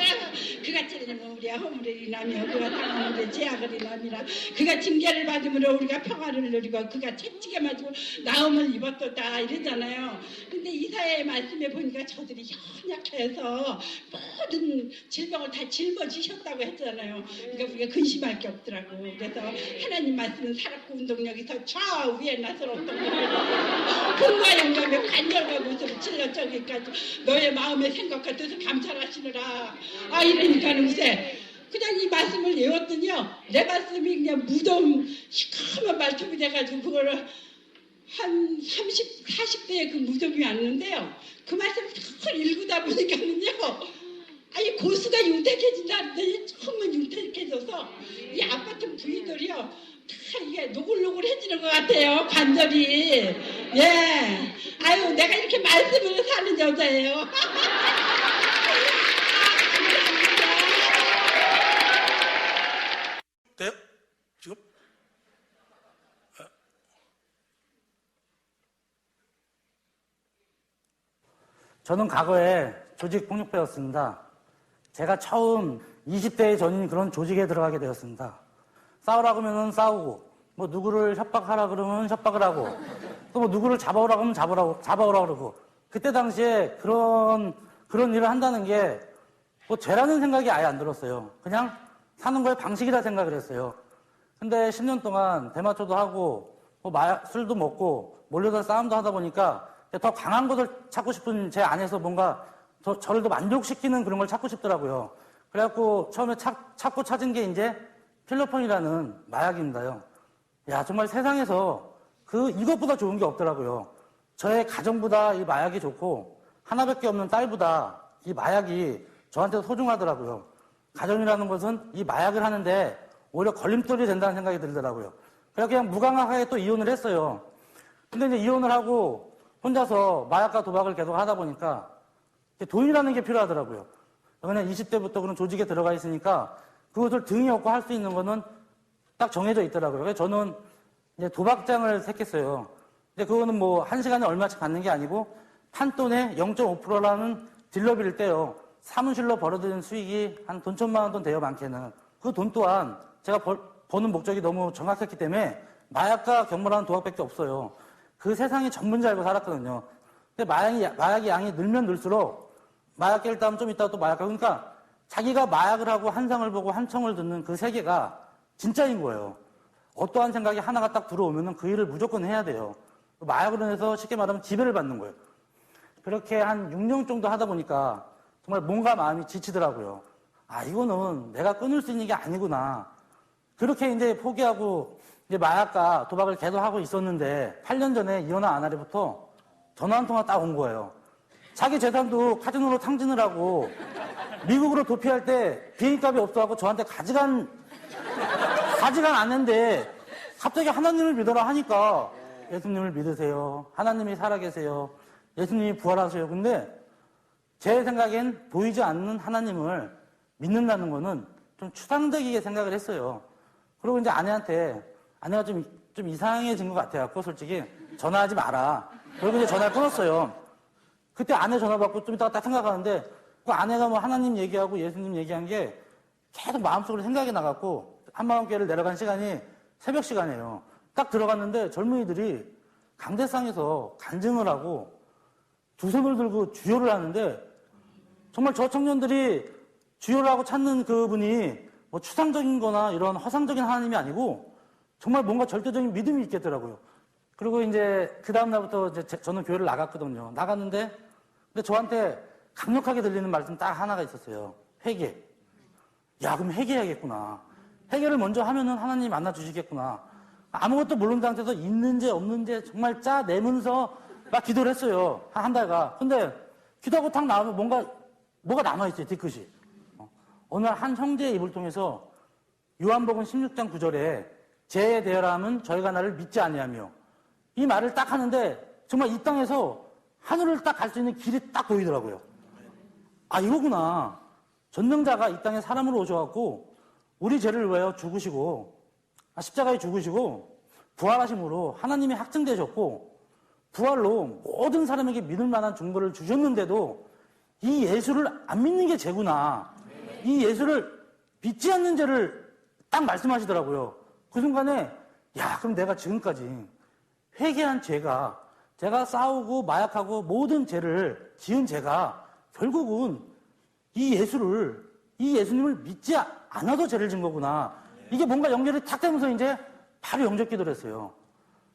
그가 찌르면 우리가 허물을 인하며 그가 당하면 우리의 제약을 인함이라. 그가 징계를 받음으로 우리가 평화를 누리고 그가 채찍에 맞고 나음을 입었다 이러잖아요. 근데 이사야의 말씀에 보니까 저들이 연약해서 모든 질병을 다 짊어지셨다고 했잖아요. 그러니까 우리가 근심할 게 없더라고. 그래서 하나님 말씀은 살았고 운동력이 더 좌우에 나서었던 거예요. 분과 영감에 관절과 못으로 찔러 저기까지 너의 마음의 생각과 뜻을 감찰하시느라. 이러니까 요새 그냥 이 말씀을 외웠더니요 내 말씀이 그냥 무덤 시커먼 말톱이 돼가지고 그거를 한 30, 40대에 그 무덤이 왔는데요. 그 말씀을 쭉 읽다 보니까는요. 이 고수가 윤택해진다는데 처음은 윤택해져서 이 아파트 부위들이요 다 이게 노글노글해지는 것 같아요. 관절이. 예. 아유 내가 이렇게 말씀으로 사는 여자예요. 돼요? 지금? 저는 과거에 조직 폭력배였습니다. 제가 처음 20대의 전인 그런 조직에 들어가게 되었습니다. 싸우라 그러면 싸우고, 뭐 누구를 협박하라 그러면 협박을 하고, 또 뭐 누구를 잡아오라 그러면 잡아오라 그러고, 그때 당시에 그런 일을 한다는 게 뭐 죄라는 생각이 아예 안 들었어요. 그냥 사는 거의 방식이라 생각을 했어요. 근데 10년 동안 대마초도 하고, 뭐 술도 먹고, 몰려서 싸움도 하다 보니까 더 강한 것을 찾고 싶은 제 안에서 뭔가 저를 더 만족시키는 그런 걸 찾고 싶더라고요. 그래갖고 처음에 찾고 찾은 게 이제 필로폰이라는 마약입니다요. 야, 정말 세상에서 이것보다 좋은 게 없더라고요. 저의 가정보다 이 마약이 좋고, 하나밖에 없는 딸보다 이 마약이 저한테 소중하더라고요. 가정이라는 것은 이 마약을 하는데 오히려 걸림돌이 된다는 생각이 들더라고요. 그래서 그냥 무감각하게 또 이혼을 했어요. 근데 이제 이혼을 하고 혼자서 마약과 도박을 계속 하다 보니까 돈이라는 게 필요하더라고요. 그냥 20대부터 그런 조직에 들어가 있으니까 그것을 등에 업고 할 수 있는 거는 딱 정해져 있더라고요. 그래서 저는 이제 도박장을 택했어요. 근데 그거는 뭐 한 시간에 얼마씩 받는 게 아니고 판돈에 0.5%라는 딜러비를 떼요. 사무실로 벌어들이는 수익이 한 돈 1,000만 원 돈 돼요, 많게는. 그 돈 또한 제가 버는 목적이 너무 정확했기 때문에 마약과 경몰하는 도박밖에 없어요. 그 세상이 전문지 알고 살았거든요. 근데 마약이 양이 늘면 늘수록 마약 깰 다음 좀 있다가 또 마약 하고, 그러니까 자기가 마약을 하고 한상을 보고 한청을 듣는 그 세계가 진짜인 거예요. 어떠한 생각이 하나가 딱 들어오면은 그 일을 무조건 해야 돼요. 마약으로 해서 쉽게 말하면 지배를 받는 거예요. 그렇게 한 6년 정도 하다 보니까 정말 몸과 마음이 지치더라고요. 아, 이거는 내가 끊을 수 있는 게 아니구나. 그렇게 이제 포기하고 이제 마약과 도박을 계속 하고 있었는데 8년 전에 이혼한 아내로부터 전화 한 통화 딱 온 거예요. 자기 재산도 카지노로 탕진을 하고 미국으로 도피할 때 비행값이 없어갖고 저한테 가지간 아내인데 갑자기 하나님을 믿어라 하니까 예수님을 믿으세요. 하나님이 살아계세요. 예수님이 부활하세요. 근데 제 생각엔 보이지 않는 하나님을 믿는다는 거는 좀 추상적이게 생각을 했어요. 그리고 이제 아내가 좀 이상해진 것 같아갖고 솔직히 전화하지 마라. 그리고 이제 전화를 끊었어요. 그때 아내 전화 받고 좀 이따가 딱 생각하는데 그 아내가 뭐 하나님 얘기하고 예수님 얘기한 게 계속 마음속으로 생각이 나갖고 한마음교회를 내려간 시간이 새벽 시간이에요. 딱 들어갔는데 젊은이들이 강대상에서 간증을 하고 두 손을 들고 주여를 하는데 정말 저 청년들이 주여를 하고 찾는 그분이 뭐 추상적인 거나 이런 허상적인 하나님이 아니고 정말 뭔가 절대적인 믿음이 있겠더라고요. 그리고 이제 그 다음날부터 저는 교회를 나갔거든요. 나갔는데 근데 저한테 강력하게 들리는 말씀 딱 하나가 있었어요. 회개. 야, 그럼 회개해야겠구나. 회개를 먼저 하면은 하나님 만나 주시겠구나. 아무것도 모르는 상태에서 있는지 없는지 정말 짜내면서 막 기도를 했어요. 한 달간. 근데 기도하고 탁 나오면 뭐가 남아있어요, 뒤끝이. 어느 한 형제의 입을 통해서 요한복음 16장 9절에 죄에 대하여라면 저희가 나를 믿지 아니하며 이 말을 딱 하는데 정말 이 땅에서 하늘을 딱 갈 수 있는 길이 딱 보이더라고요. 아, 이거구나. 전능자가 이 땅에 사람으로 오셔갖고 우리 죄를 위하여 죽으시고 십자가에 죽으시고 부활하심으로 하나님이 확증되셨고 부활로 모든 사람에게 믿을 만한 증거를 주셨는데도 이 예수를 안 믿는 게 죄구나. 이 예수를 믿지 않는 죄를 딱 말씀하시더라고요. 그 순간에 야, 그럼 내가 지금까지 회개한 죄가 제가 싸우고 마약하고 모든 죄를 지은 죄가 결국은 이 예수님을 믿지 않아도 죄를 진 거구나. 이게 뭔가 연결이 탁 되면서 이제 바로 영접 기도를 했어요.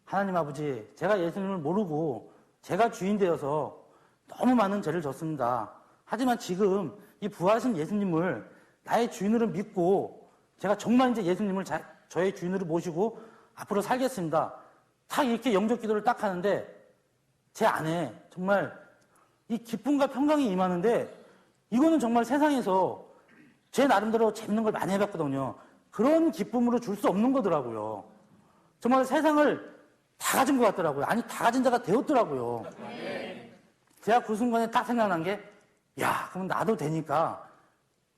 하나님 아버지, 제가 예수님을 모르고 제가 주인 되어서 너무 많은 죄를 졌습니다. 하지만 지금 이 부활하신 예수님을 나의 주인으로 믿고 제가 정말 이제 예수님을 저의 주인으로 모시고 앞으로 살겠습니다. 딱 이렇게 영접 기도를 딱 하는데 제 안에 정말 이 기쁨과 평강이 임하는데 이거는 정말 세상에서 제 나름대로 재밌는 걸 많이 해봤거든요. 그런 기쁨으로 줄 수 없는 거더라고요. 정말 세상을 다 가진 것 같더라고요. 아니, 다 가진 자가 되었더라고요. 제가 그 순간에 딱 생각난 게 야, 그럼 나도 되니까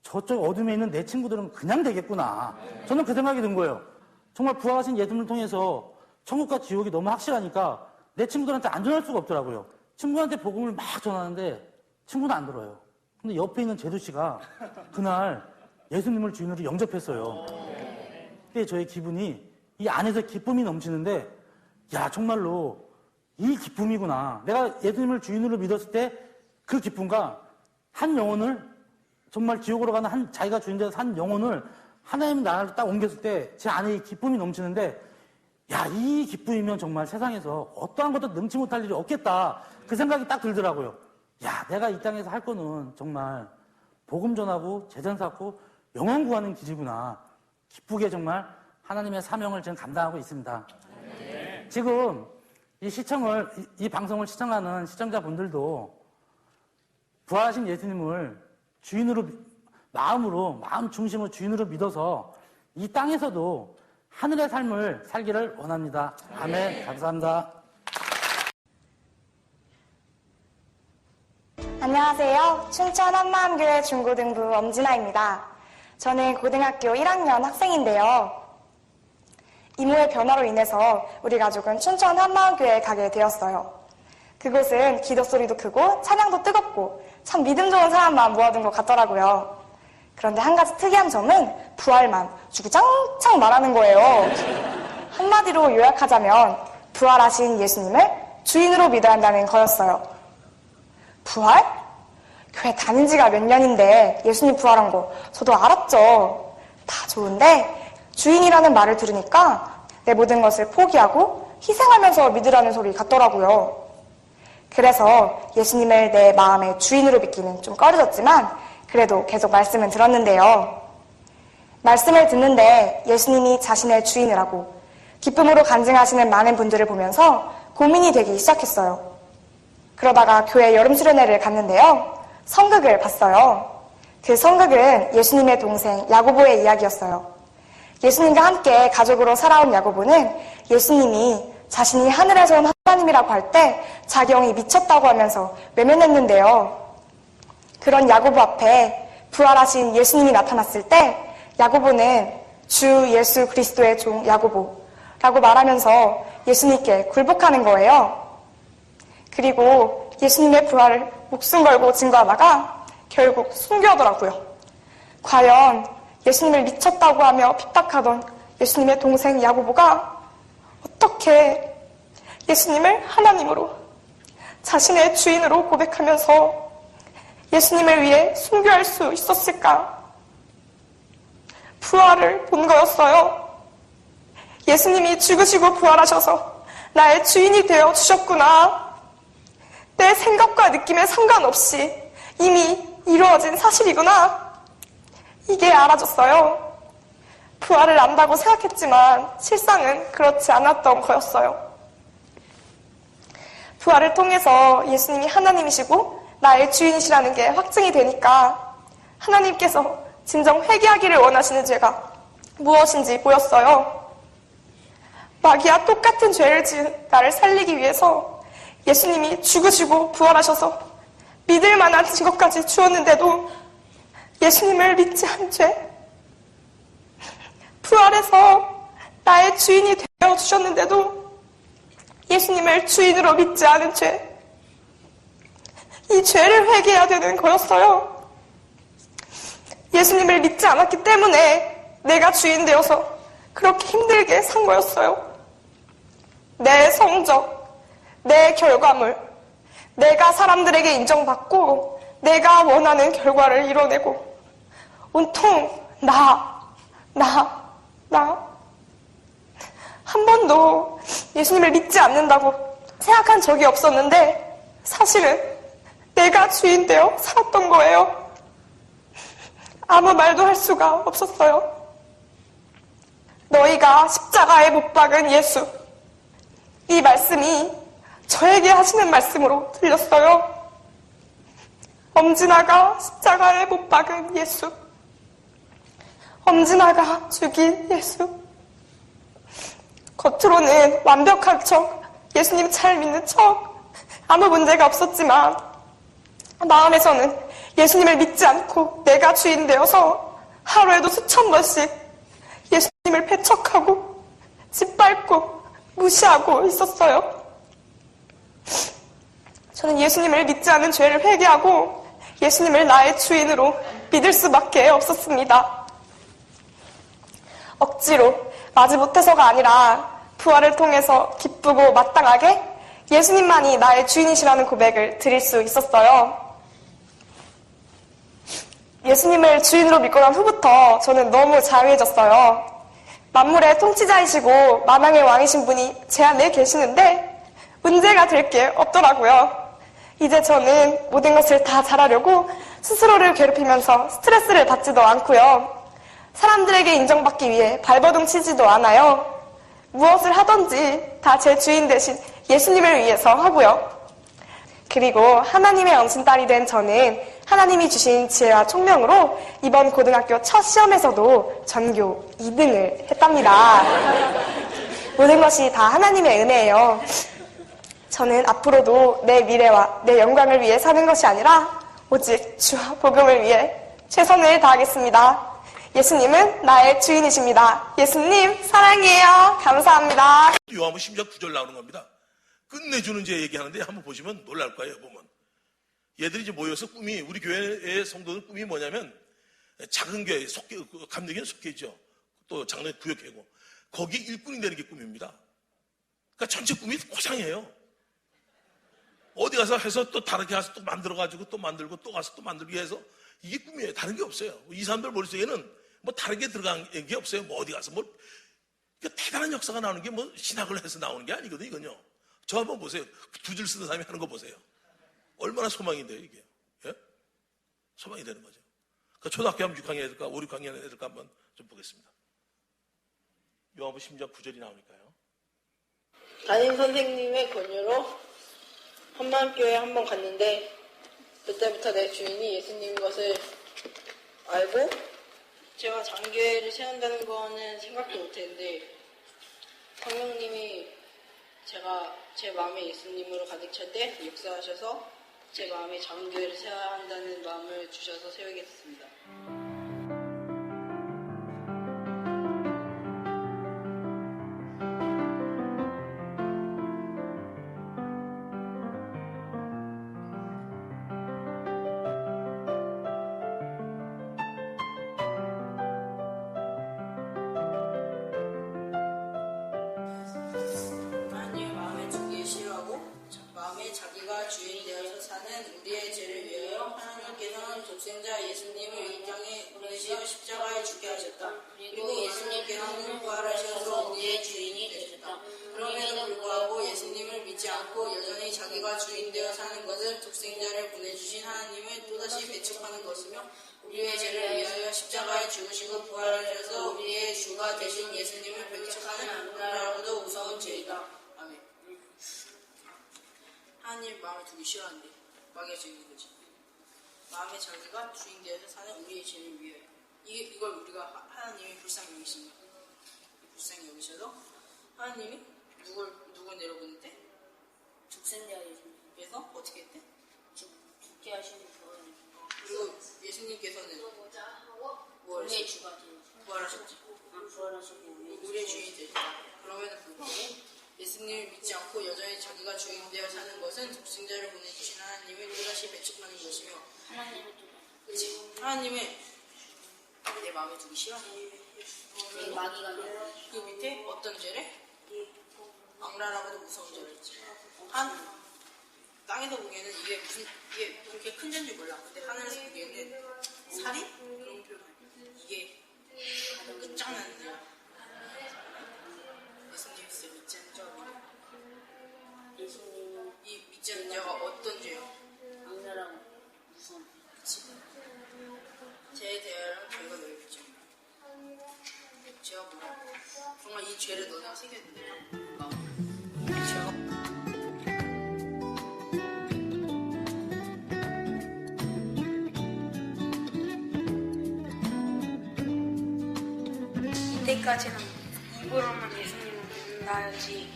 저쪽 어둠에 있는 내 친구들은 그냥 되겠구나. 저는 그 생각이 든 거예요. 정말 부활하신 예수님을 통해서 천국과 지옥이 너무 확실하니까 내 친구들한테 안전할 수가 없더라고요. 친구한테 복음을 막 전하는데 친구는 안 들어요. 근데 옆에 있는 제두 씨가 그날 예수님을 주인으로 영접했어요. 그때 저의 기분이 이 안에서 기쁨이 넘치는데 야, 정말로 이 기쁨이구나. 내가 예수님을 주인으로 믿었을 때 그 기쁨과 한 영혼을 정말 지옥으로 가는 자기가 주인 되어서 한 영혼을 하나님 나라로 딱 옮겼을 때 제 안에 이 기쁨이 넘치는데 야, 이 기쁨이면 정말 세상에서 어떠한 것도 능치 못할 일이 없겠다. 그 생각이 딱 들더라고요. 야, 내가 이 땅에서 할 거는 정말 복음 전하고 재산 쌓고 영혼 구하는 길이구나. 기쁘게 정말 하나님의 사명을 지금 감당하고 있습니다. 지금 이 방송을 시청하는 시청자분들도 부활하신 예수님을 주인으로, 마음 중심으로 주인으로 믿어서 이 땅에서도 하늘의 삶을 살기를 원합니다. 아멘. 감사합니다. 안녕하세요. 춘천 한마음교회 중고등부 엄진아입니다. 저는 고등학교 1학년 학생인데요. 이모의 변화로 인해서 우리 가족은 춘천 한마음교회에 가게 되었어요. 그곳은 기도 소리도 크고 찬양도 뜨겁고 참 믿음 좋은 사람만 모아둔 것 같더라고요. 그런데 한 가지 특이한 점은 부활만 주구장창 말하는 거예요. 한마디로 요약하자면 부활하신 예수님을 주인으로 믿어야 한다는 거였어요. 부활? 교회 다닌 지가 몇 년인데 예수님 부활한 거 저도 알았죠. 다 좋은데 주인이라는 말을 들으니까 내 모든 것을 포기하고 희생하면서 믿으라는 소리 같더라고요. 그래서 예수님을 내 마음의 주인으로 믿기는 좀 꺼려졌지만 그래도 계속 말씀은 들었는데요. 말씀을 듣는데 예수님이 자신의 주인이라고 기쁨으로 간증하시는 많은 분들을 보면서 고민이 되기 시작했어요. 그러다가 교회 여름 수련회를 갔는데요. 성극을 봤어요. 그 성극은 예수님의 동생 야고보의 이야기였어요. 예수님과 함께 가족으로 살아온 야고보는 예수님이 자신이 하늘에서 온 하나님이라고 할 때 자기 영이 미쳤다고 하면서 외면했는데요. 그런 야고보 앞에 부활하신 예수님이 나타났을 때 야고보는 주 예수 그리스도의 종 야고보라고 말하면서 예수님께 굴복하는 거예요. 그리고 예수님의 부활을 목숨 걸고 증거하다가 결국 순교하더라고요. 과연 예수님을 미쳤다고 하며 핍박하던 예수님의 동생 야고보가 어떻게 예수님을 하나님으로 자신의 주인으로 고백하면서 예수님을 위해 순교할 수 있었을까? 부활을 본 거였어요. 예수님이 죽으시고 부활하셔서 나의 주인이 되어 주셨구나. 내 생각과 느낌에 상관없이 이미 이루어진 사실이구나. 이게 알아졌어요. 부활을 안다고 생각했지만 실상은 그렇지 않았던 거였어요. 부활을 통해서 예수님이 하나님이시고 나의 주인이시라는 게 확증이 되니까 하나님께서 진정 회개하기를 원하시는 죄가 무엇인지 보였어요. 마귀와 똑같은 죄를 지은 나를 살리기 위해서 예수님이 죽으시고 부활하셔서 믿을 만한 증거까지 주었는데도 예수님을 믿지 않은 죄, 부활해서 나의 주인이 되어 주셨는데도 예수님을 주인으로 믿지 않은 죄, 이 죄를 회개해야 되는 거였어요. 예수님을 믿지 않았기 때문에 내가 주인 되어서 그렇게 힘들게 산 거였어요. 내 성적, 내 결과물, 내가 사람들에게 인정받고 내가 원하는 결과를 이뤄내고 온통 나. 한 번도 예수님을 믿지 않는다고 생각한 적이 없었는데 사실은 내가 주인 되어 살았던 거예요. 아무 말도 할 수가 없었어요. 너희가 십자가에 못 박은 예수, 이 말씀이 저에게 하시는 말씀으로 들렸어요. 엄지나가 십자가에 못 박은 예수, 엄지나가 죽인 예수. 겉으로는 완벽한 척, 예수님 잘 믿는 척, 아무 문제가 없었지만 마음에서는 예수님을 믿지 않고 내가 주인 되어서 하루에도 수천 번씩 예수님을 배척하고 짓밟고 무시하고 있었어요. 저는 예수님을 믿지 않은 죄를 회개하고 예수님을 나의 주인으로 믿을 수밖에 없었습니다. 억지로 마지못해서가 아니라 부활을 통해서 기쁘고 마땅하게 예수님만이 나의 주인이시라는 고백을 드릴 수 있었어요. 예수님을 주인으로 믿고 난 후부터 저는 너무 자유해졌어요. 만물의 통치자이시고 만왕의 왕이신 분이 제 안에 계시는데 문제가 될 게 없더라고요. 이제 저는 모든 것을 다 잘하려고 스스로를 괴롭히면서 스트레스를 받지도 않고요. 사람들에게 인정받기 위해 발버둥 치지도 않아요. 무엇을 하든지 다 제 주인 대신 예수님을 위해서 하고요. 그리고 하나님의 영신딸이 된 저는 하나님이 주신 지혜와 총명으로 이번 고등학교 첫 시험에서도 전교 2등을 했답니다. 모든 것이 다 하나님의 은혜예요. 저는 앞으로도 내 미래와 내 영광을 위해 사는 것이 아니라 오직 주와 복음을 위해 최선을 다하겠습니다. 예수님은 나의 주인이십니다. 예수님 사랑해요. 감사합니다. 요한복음 10장 9절 나오는 겁니다. 끝내주는 제 얘기하는데 한번 보시면 놀랄 거예요. 보면 얘들이 이제 모여서 꿈이, 우리 교회의 성도들 꿈이 뭐냐면 작은 교회 감리교는 속해 있죠. 또 장로의 구역회고 거기 일꾼이 되는 게 꿈입니다. 그러니까 전체 꿈이 고상해요. 어디 가서 해서 또 다르게 가서 또 만들어가지고 또 만들고 또 가서 또 만들기 해서 이게 꿈이에요. 다른 게 없어요. 이 사람들 머릿속에는 뭐 다른 게 들어간 게 없어요. 뭐 어디 가서 뭐 그러니까 대단한 역사가 나오는 게 뭐 신학을 해서 나오는 게 아니거든요. 이건요. 저 한번 보세요. 두 줄 쓰는 사람이 하는 거 보세요. 얼마나 소망인데요, 이게. 예? 소망이 되는 거죠. 그러니까 초등학교 하면 6학년 애들까, 5, 6학년 애들까 한번 좀 보겠습니다. 요한복음 10장 9절이 나오니까요. 담임 선생님의 권유로 한마음교회에 한번 갔는데 그때부터 내 주인이 예수님인 것을 알고 제가 장교회를 세운다는 거는 생각도 못했는데 성령님이 제가 제 마음에 예수님으로 가득 찰 때 역사하셔서 제 마음에 장교회를 세워야 한다는 마음을 주셔서 세우게 됐습니다. 하나님의 마음에 두기 싫어하고 마음에 자기가 주인이 되어서 사는 우리의 죄를 위하여 하나님께서는 독생자 예수님을 이 땅에 보내시어 십자가에 죽게 하셨다. 그리고 예수님께서는 부활하셔서 우리의 주인이 되셨다. 그럼에도 불구하고 예수님을 믿지 않고 여전히 자기가 주인 되어 사는 것은 독생자를 보내주신 하나님을 또다시 배척하는 것이며 우리의 죄를 위하여 십자가에 죽으시고 부활하셔서 우리의 주가 되신 예수님을 배척하는 악랄하고도 무서운 죄이다. 아멘. 하나님 마음에 두기 싫어하는데 마귀가 죽이는 거지. 마음에 자기가 주인 되어서 사는 우리의 죄를 위하여. 이걸 우리가 하나님이 불쌍히 여기십니다. 불쌍히 여기셔서 하나님이 누굴 내려보는데? 독생자 예수님. 그래서 어떻게 했대? 죽게 하시는 그거는 그리고 예수님께서는 뭘 우리의 주가 되어서 부활하셨지. 부활하시고 우리의 주인이 되셨다. 그럼에도 불구하고 예수님을 믿지 않고 여전히 자기가 주인 되어 사는 것은 독생자를 보내주신 하나님을 또다시 배척하는 것이며 하나님을 또 그치? 하나님을 내 마음에 두기 싫어해. 마귀가 그 밑에 어떤 죄래? 악랄하고도 무서운 죄를 했지. 땅에서 보기에는 이게 그렇게 큰 죄인지 몰라. 근데 하늘에서 보기에는 살인? 그런 표현. 이게 가장 끝장나는 죄야. 예수님 있어요. 믿지 않는 자가 믿어. 예수님은 이 믿지 않는 자가 어떤 죄야? 악랄하고 무서운 그치? 죄에 대하여 저희가 왜 믿지 않나? 죄가 뭐야? 정말 이 죄를 너네가 새겨야 된다. 이 죄가 이때까지는 입으로만 예수님을 믿는다지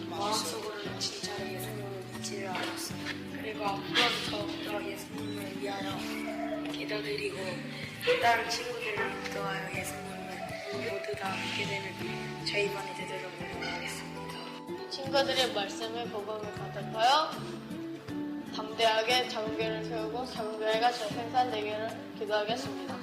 마음속으로는 진짜로 예수님을 믿지를 않았어요. 그리고 앞으로도 더욱더 예수님을 위하여 기도드리고 다른 친구들을 인도하여 예수님을 모두 다 믿게 되는 저희만이 되도록 노력하겠습니다. 친구들의 말씀을 복음을 가득하여 담대하게 작은교회를 세우고 작은교회가 재생산되기를 기도하겠습니다.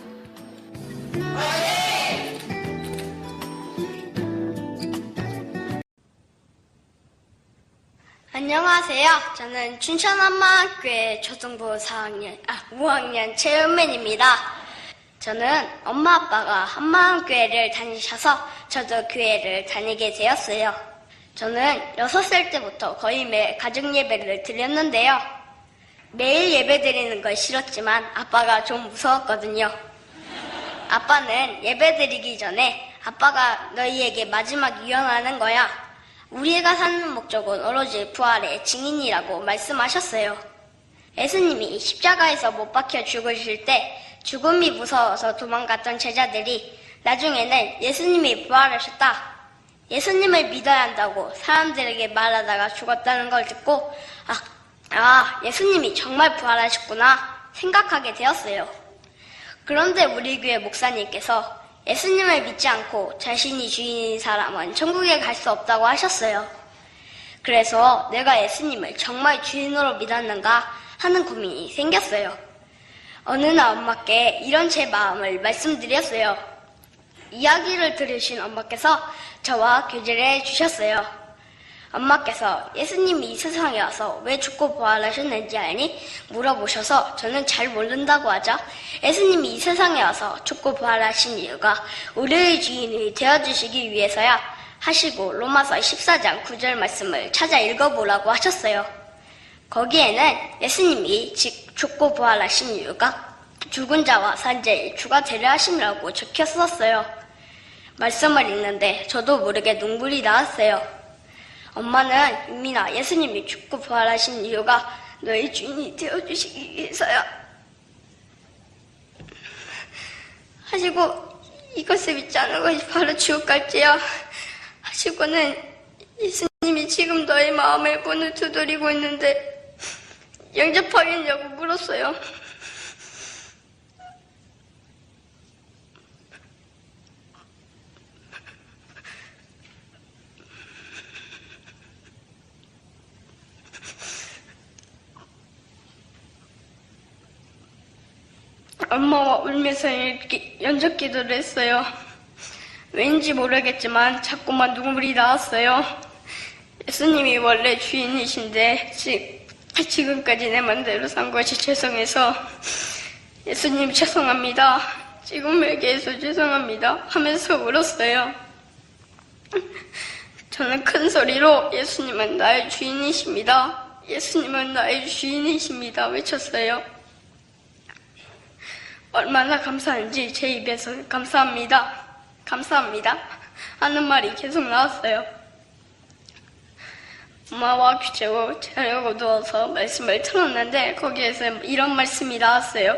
안녕하세요. 저는 춘천한마교회 초등부 5학년 최은맨입니다. 저는 엄마 아빠가 한마음교회를 다니셔서 저도 교회를 다니게 되었어요. 저는 6살 때부터 거의 매일 가정 예배를 드렸는데요. 매일 예배 드리는 걸 싫었지만 아빠가 좀 무서웠거든요. 아빠는 예배 드리기 전에 아빠가 너희에게 마지막 유언하는 거야. 우리가 사는 목적은 오로지 부활의 증인이라고 말씀하셨어요. 예수님이 십자가에서 못 박혀 죽으실 때 죽음이 무서워서 도망갔던 제자들이 나중에는 예수님이 부활하셨다, 예수님을 믿어야 한다고 사람들에게 말하다가 죽었다는 걸 듣고 예수님이 정말 부활하셨구나 생각하게 되었어요. 그런데 우리 교회 목사님께서 예수님을 믿지 않고 자신이 주인인 사람은 천국에 갈 수 없다고 하셨어요. 그래서 내가 예수님을 정말 주인으로 믿었는가 하는 고민이 생겼어요. 어느 날 엄마께 이런 제 마음을 말씀드렸어요. 이야기를 들으신 엄마께서 저와 교제를 해주셨어요. 엄마께서 예수님이 이 세상에 와서 왜 죽고 부활하셨는지 아니? 물어보셔서 저는 잘 모른다고 하자 예수님이 이 세상에 와서 죽고 부활하신 이유가 우리의 주인이 되어주시기 위해서야 하시고 로마서 14장 9절 말씀을 찾아 읽어보라고 하셨어요. 거기에는 예수님이 죽고 부활하신 이유가 죽은 자와 산 자의 주가 되려 하심이라고 적혔었어요. 말씀을 읽는데 저도 모르게 눈물이 나왔어요. 엄마는 윤민아, 예수님이 죽고 부활하신 이유가 너의 주인이 되어주시기 위해서야 하시고, 이것을 믿지 않는 것이 바로 지옥 갈지야 하시고는 예수님이 지금 너의 마음의 문을 두드리고 있는데 영접하겠냐고 물었어요. 엄마와 울면서 연적 기도를 했어요. 왠지 모르겠지만 자꾸만 눈물이 나왔어요. 예수님이 원래 주인이신데 지금까지 내 맘대로 산 것이 죄송해서 예수님 죄송합니다. 지금에게 해서 죄송합니다 하면서 울었어요. 저는 큰 소리로 예수님은 나의 주인이십니다. 예수님은 나의 주인이십니다 외쳤어요. 얼마나 감사한지 제 입에서 감사합니다, 감사합니다 하는 말이 계속 나왔어요. 엄마와 귀재고 자려고 누워서 말씀을 틀었는데 거기에서 이런 말씀이 나왔어요.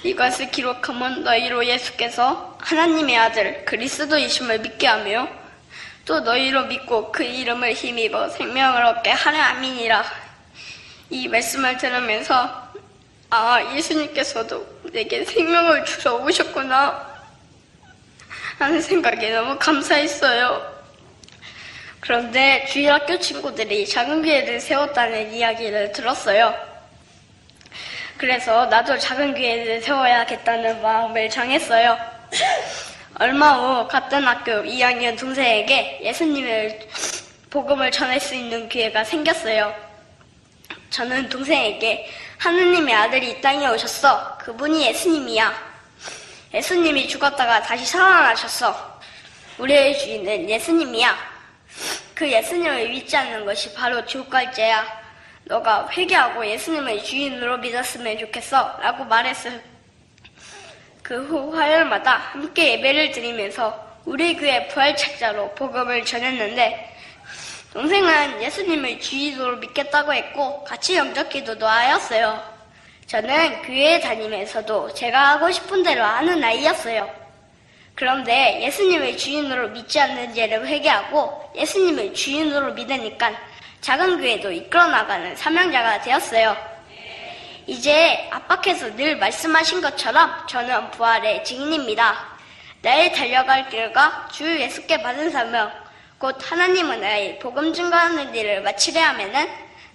이것을 기록하면 너희로 예수께서 하나님의 아들 그리스도이심을 믿게 하며 또 너희로 믿고 그 이름을 힘입어 생명을 얻게 하려 함이니라. 이 말씀을 들으면서 예수님께서도 내게 생명을 주러 오셨구나 하는 생각에 너무 감사했어요. 그런데 주일학교 친구들이 작은 교회를 세웠다는 이야기를 들었어요. 그래서 나도 작은 교회를 세워야겠다는 마음을 정했어요. 얼마 후 같은 학교 2학년 동생에게 예수님의 복음을 전할 수 있는 기회가 생겼어요. 저는 동생에게 하느님의 아들이 이 땅에 오셨어. 그분이 예수님이야. 예수님이 죽었다가 다시 살아나셨어. 우리의 주인은 예수님이야. 그 예수님을 믿지 않는 것이 바로 지옥 갈 죄야. 너가 회개하고 예수님을 주인으로 믿었으면 좋겠어 라고 말했어요. 그 후 화요일마다 함께 예배를 드리면서 우리 교회 부활책자로 복음을 전했는데 동생은 예수님을 주인으로 믿겠다고 했고 같이 영접기도도 하였어요. 저는 교회에 다니면서도 제가 하고 싶은 대로 하는 아이였어요. 그런데 예수님을 주인으로 믿지 않는 죄를 회개하고 예수님을 주인으로 믿으니까 작은 교회도 이끌어나가는 사명자가 되었어요. 이제 아빠께서 늘 말씀하신 것처럼 저는 부활의 증인입니다. 나의 달려갈 길과 주 예수께 받은 사명, 곧 하나님은 나의 복음 증거하는 일을 마치려 하면은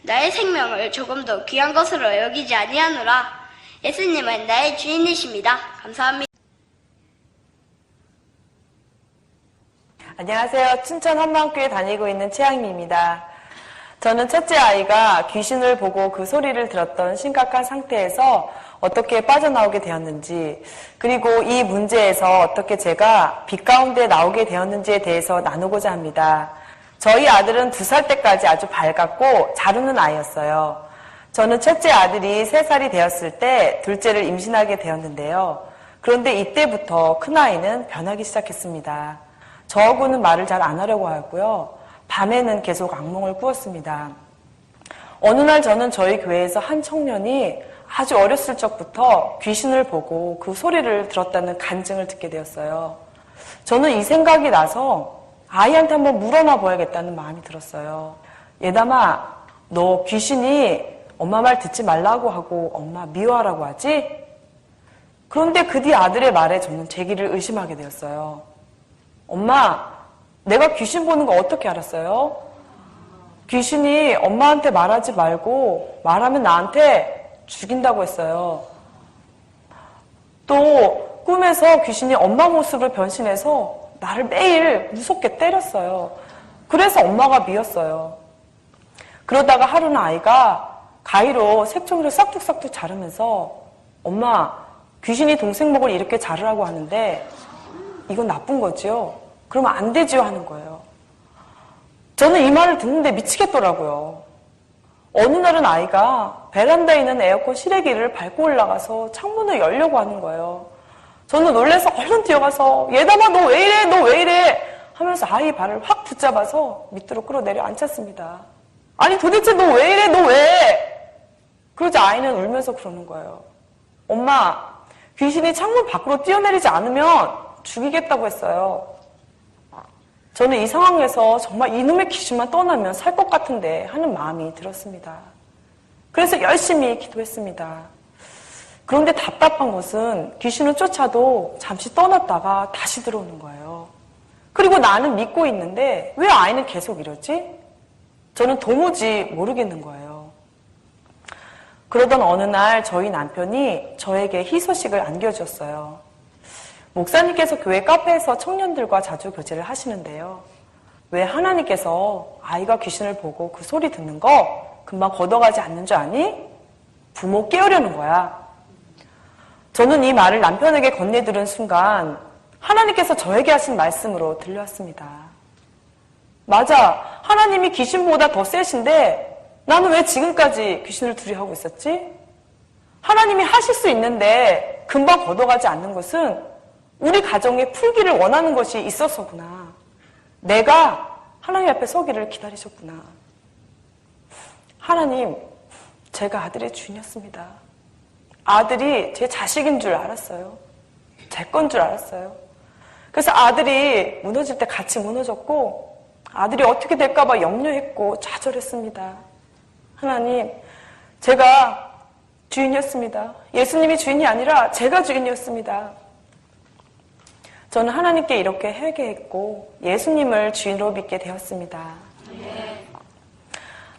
나의 생명을 조금 더 귀한 것으로 여기지 아니하노라. 예수님은 나의 주인이십니다. 감사합니다. 안녕하세요. 춘천 한마음교회 다니고 있는 최양미입니다. 저는 첫째 아이가 귀신을 보고 그 소리를 들었던 심각한 상태에서 어떻게 빠져나오게 되었는지, 그리고 이 문제에서 어떻게 제가 빛 가운데 나오게 되었는지에 대해서 나누고자 합니다. 저희 아들은 2살 때까지 아주 밝았고 잘 웃는 아이였어요. 저는 첫째 아들이 3살이 되었을 때 둘째를 임신하게 되었는데요. 그런데 이때부터 큰아이는 변하기 시작했습니다. 저하고는 말을 잘 안 하려고 하고요. 밤에는 계속 악몽을 꾸었습니다. 어느 날 저는 저희 교회에서 한 청년이 아주 어렸을 적부터 귀신을 보고 그 소리를 들었다는 간증을 듣게 되었어요. 저는 이 생각이 나서 아이한테 한번 물어나 봐야겠다는 마음이 들었어요. 예담아, 너 귀신이 엄마 말 듣지 말라고 하고 엄마 미워하라고 하지? 그런데 그 뒤 아들의 말에 저는 제 길을 의심하게 되었어요. 엄마, 내가 귀신 보는 거 어떻게 알았어요? 귀신이 엄마한테 말하지 말고 말하면 나한테 죽인다고 했어요. 또 꿈에서 귀신이 엄마 모습을 변신해서 나를 매일 무섭게 때렸어요. 그래서 엄마가 미웠어요. 그러다가 하루는 아이가 가위로 색종이를 싹둑싹둑 자르면서 엄마, 귀신이 동생 목을 이렇게 자르라고 하는데 이건 나쁜 거지요? 그러면 안 되지요 하는 거예요. 저는 이 말을 듣는데 미치겠더라고요. 어느 날은 아이가 베란다에 있는 에어컨 실외기를 밟고 올라가서 창문을 열려고 하는 거예요. 저는 놀라서 얼른 뛰어가서 얘담아 너 왜 이래? 너 왜 이래? 하면서 아이 발을 확 붙잡아서 밑으로 끌어내려 앉혔습니다. 아니 도대체 너 왜 이래? 너 왜? 그러자 아이는 울면서 그러는 거예요. 엄마, 귀신이 창문 밖으로 뛰어내리지 않으면 죽이겠다고 했어요. 저는 이 상황에서 정말 이놈의 귀신만 떠나면 살 것 같은데 하는 마음이 들었습니다. 그래서 열심히 기도했습니다. 그런데 답답한 것은 귀신을 쫓아도 잠시 떠났다가 다시 들어오는 거예요. 그리고 나는 믿고 있는데 왜 아이는 계속 이러지? 저는 도무지 모르겠는 거예요. 그러던 어느 날 저희 남편이 저에게 희소식을 안겨주었어요. 목사님께서 교회 카페에서 청년들과 자주 교제를 하시는데요. 왜 하나님께서 아이가 귀신을 보고 그 소리 듣는 거 금방 걷어가지 않는 줄 아니? 부모 깨우려는 거야. 저는 이 말을 남편에게 건네들은 순간 하나님께서 저에게 하신 말씀으로 들려왔습니다. 맞아. 하나님이 귀신보다 더 세신데 나는 왜 지금까지 귀신을 두려워하고 있었지? 하나님이 하실 수 있는데 금방 걷어가지 않는 것은 우리 가정에 풀기를 원하는 것이 있어서구나. 내가 하나님 앞에 서기를 기다리셨구나. 하나님, 제가 아들의 주인이었습니다. 아들이 제 자식인 줄 알았어요. 제 건 줄 알았어요. 그래서 아들이 무너질 때 같이 무너졌고 아들이 어떻게 될까 봐 염려했고 좌절했습니다. 하나님, 제가 주인이었습니다. 예수님이 주인이 아니라 제가 주인이었습니다. 저는 하나님께 이렇게 회개했고 예수님을 주인으로 믿게 되었습니다.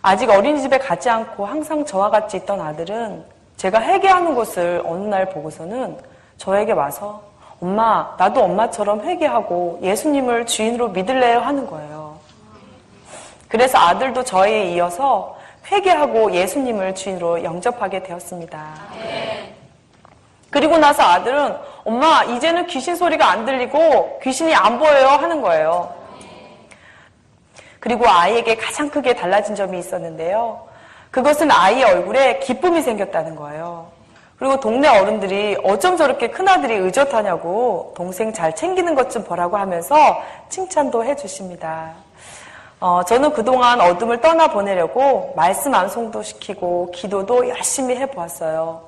아직 어린이집에 가지 않고 항상 저와 같이 있던 아들은 제가 회개하는 것을 어느 날 보고서는 저에게 와서 엄마, 나도 엄마처럼 회개하고 예수님을 주인으로 믿을래요 하는 거예요. 그래서 아들도 저에 이어서 회개하고 예수님을 주인으로 영접하게 되었습니다. 그리고 나서 아들은 엄마, 이제는 귀신 소리가 안 들리고 귀신이 안 보여요 하는 거예요. 그리고 아이에게 가장 크게 달라진 점이 있었는데요. 그것은 아이의 얼굴에 기쁨이 생겼다는 거예요. 그리고 동네 어른들이 어쩜 저렇게 큰아들이 의젓하냐고 동생 잘 챙기는 것 좀 보라고 하면서 칭찬도 해주십니다. 저는 그동안 어둠을 떠나보내려고 말씀 암송도 시키고 기도도 열심히 해보았어요.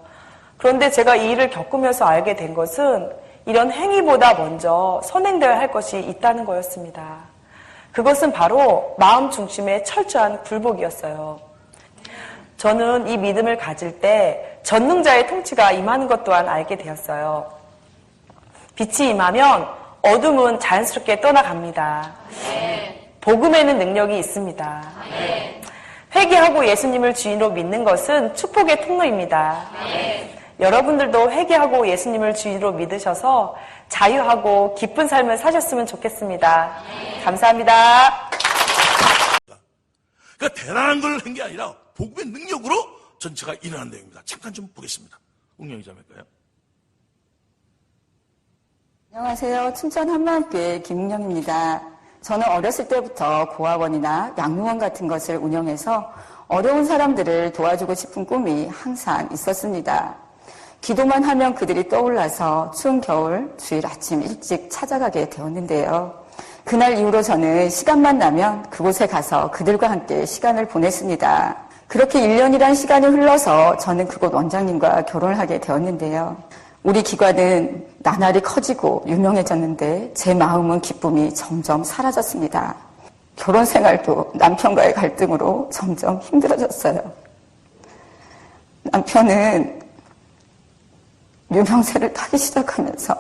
그런데 제가 이 일을 겪으면서 알게 된 것은 이런 행위보다 먼저 선행되어야 할 것이 있다는 거였습니다. 그것은 바로 마음 중심의 철저한 굴복이었어요. 저는 이 믿음을 가질 때 전능자의 통치가 임하는 것 또한 알게 되었어요. 빛이 임하면 어둠은 자연스럽게 떠나갑니다. 복음에는 능력이 있습니다. 회개하고 예수님을 주인으로 믿는 것은 축복의 통로입니다. 여러분들도 회개하고 예수님을 주인으로 믿으셔서 자유하고 기쁜 삶을 사셨으면 좋겠습니다. 감사합니다. 그러니까 대단한 걸 한 게 아니라 복음의 능력으로 전체가 일어난 내용입니다. 잠깐 좀 보겠습니다. 웅영이 자매일까요? 안녕하세요. 춘천 한마음교회 김은영입니다. 저는 어렸을 때부터 고아원이나 양육원 같은 것을 운영해서 어려운 사람들을 도와주고 싶은 꿈이 항상 있었습니다. 기도만 하면 그들이 떠올라서 추운 겨울 주일 아침 일찍 찾아가게 되었는데요. 그날 이후로 저는 시간만 나면 그곳에 가서 그들과 함께 시간을 보냈습니다. 그렇게 1년이란 시간이 흘러서 저는 그곳 원장님과 결혼을 하게 되었는데요. 우리 기관은 나날이 커지고 유명해졌는데 제 마음은 기쁨이 점점 사라졌습니다. 결혼 생활도 남편과의 갈등으로 점점 힘들어졌어요. 남편은 유명세를 타기 시작하면서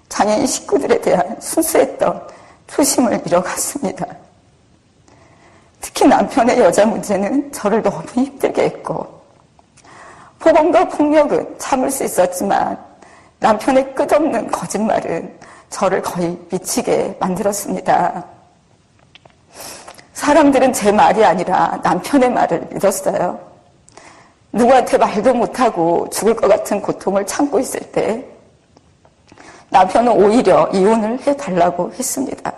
장애인 식구들에 대한 순수했던 초심을 잃어갔습니다. 특히 남편의 여자 문제는 저를 너무 힘들게 했고 폭언과 폭력은 참을 수 있었지만 남편의 끝없는 거짓말은 저를 거의 미치게 만들었습니다. 사람들은 제 말이 아니라 남편의 말을 믿었어요. 누구한테 말도 못하고 죽을 것 같은 고통을 참고 있을 때 남편은 오히려 이혼을 해달라고 했습니다.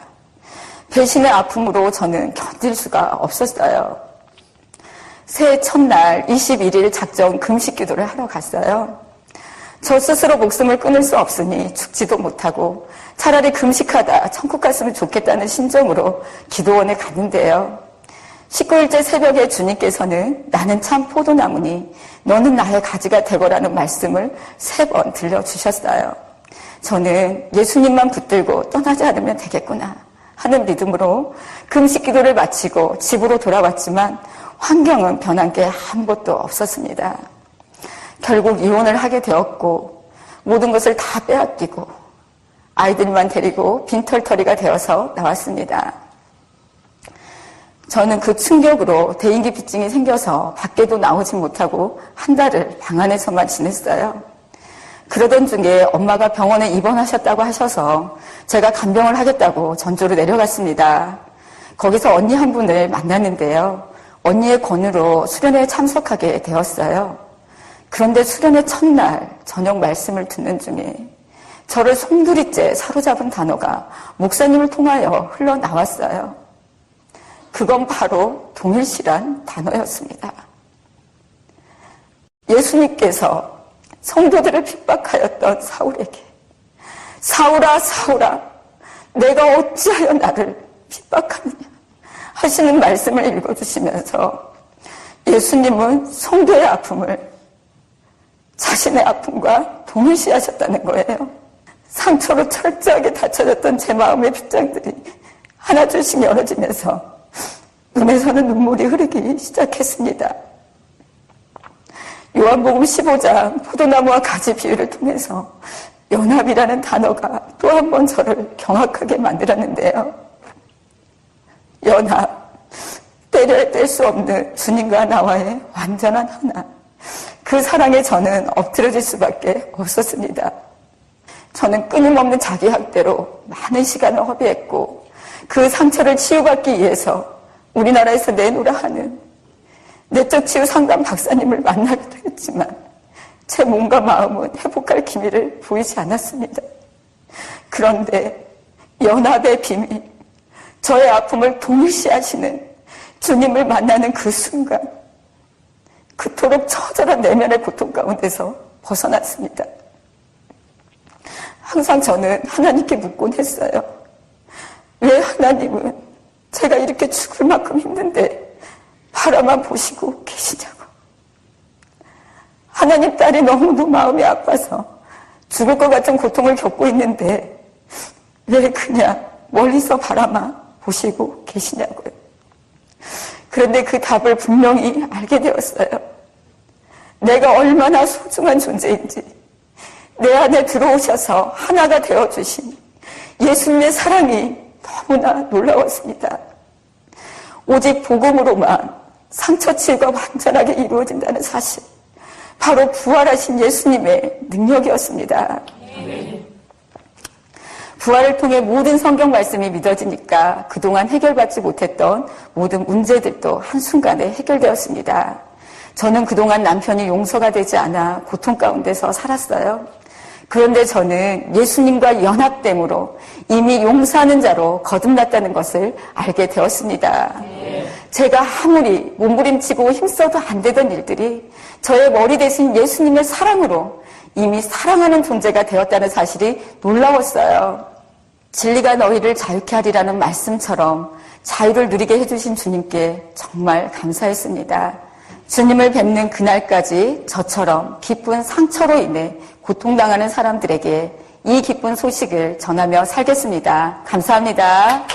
배신의 아픔으로 저는 견딜 수가 없었어요. 새해 첫날 21일 작정 금식 기도를 하러 갔어요. 저 스스로 목숨을 끊을 수 없으니 죽지도 못하고 차라리 금식하다 천국 갔으면 좋겠다는 심정으로 기도원에 갔는데요. 19일째 새벽에 주님께서는 나는 참 포도나무니 너는 나의 가지가 되거라는 말씀을 3번 들려주셨어요. 저는 예수님만 붙들고 떠나지 않으면 되겠구나 하는 믿음으로 금식 기도를 마치고 집으로 돌아왔지만 환경은 변한 게 아무것도 없었습니다. 결국 이혼을 하게 되었고 모든 것을 다 빼앗기고 아이들만 데리고 빈털터리가 되어서 나왔습니다. 저는 그 충격으로 대인기피증이 생겨서 밖에도 나오지 못하고 한 달을 방 안에서만 지냈어요. 그러던 중에 엄마가 병원에 입원하셨다고 하셔서 제가 간병을 하겠다고 전주로 내려갔습니다. 거기서 언니 한 분을 만났는데요. 언니의 권유로 수련회에 참석하게 되었어요. 그런데 수련회 첫날 저녁 말씀을 듣는 중에 저를 송두리째 사로잡은 단어가 목사님을 통하여 흘러나왔어요. 그건 바로 동일시란 단어였습니다. 예수님께서 성도들을 핍박하였던 사울에게 사울아 사울아 내가 어찌하여 나를 핍박하느냐 하시는 말씀을 읽어주시면서 예수님은 성도의 아픔을 자신의 아픔과 동일시하셨다는 거예요. 상처로 철저하게 닫혀졌던 제 마음의 빗장들이 하나둘씩 열어지면서 눈에서는 눈물이 흐르기 시작했습니다. 요한복음 15장 포도나무와 가지 비유를 통해서 연합이라는 단어가 또 한 번 저를 경악하게 만들었는데요. 연합, 때려 뗄 수 없는 주님과 나와의 완전한 하나. 그 사랑에 저는 엎드려질 수밖에 없었습니다. 저는 끊임없는 자기 학대로 많은 시간을 허비했고 그 상처를 치유받기 위해서 우리나라에서 내놓으라 하는 내적 치유 상담 박사님을 만나기도 했지만 제 몸과 마음은 회복할 기미를 보이지 않았습니다. 그런데 연합의 비밀, 저의 아픔을 동일시하시는 주님을 만나는 그 순간 그토록 처절한 내면의 고통 가운데서 벗어났습니다. 항상 저는 하나님께 묻곤 했어요. 왜 하나님은 제가 이렇게 죽을 만큼 힘든데 바라만 보시고 계시냐고. 하나님 딸이 너무도 마음이 아파서 죽을 것 같은 고통을 겪고 있는데 왜 그냥 멀리서 바라만 보시고 계시냐고요. 그런데 그 답을 분명히 알게 되었어요. 내가 얼마나 소중한 존재인지 내 안에 들어오셔서 하나가 되어주신 예수님의 사랑이 너무나 놀라웠습니다. 오직 복음으로만 상처 치유가 완전하게 이루어진다는 사실, 바로 부활하신 예수님의 능력이었습니다. 부활을 통해 모든 성경 말씀이 믿어지니까 그동안 해결받지 못했던 모든 문제들도 한순간에 해결되었습니다. 저는 그동안 남편이 용서가 되지 않아 고통 가운데서 살았어요. 그런데 저는 예수님과 연합됨으로 이미 용서하는 자로 거듭났다는 것을 알게 되었습니다. 제가 아무리 몸부림치고 힘써도 안 되던 일들이 저의 머리 대신 예수님의 사랑으로 이미 사랑하는 존재가 되었다는 사실이 놀라웠어요. 진리가 너희를 자유케 하리라는 말씀처럼 자유를 누리게 해주신 주님께 정말 감사했습니다. 주님을 뵙는 그날까지 저처럼 기쁜 상처로 인해 고통당하는 사람들에게 이 기쁜 소식을 전하며 살겠습니다. 감사합니다.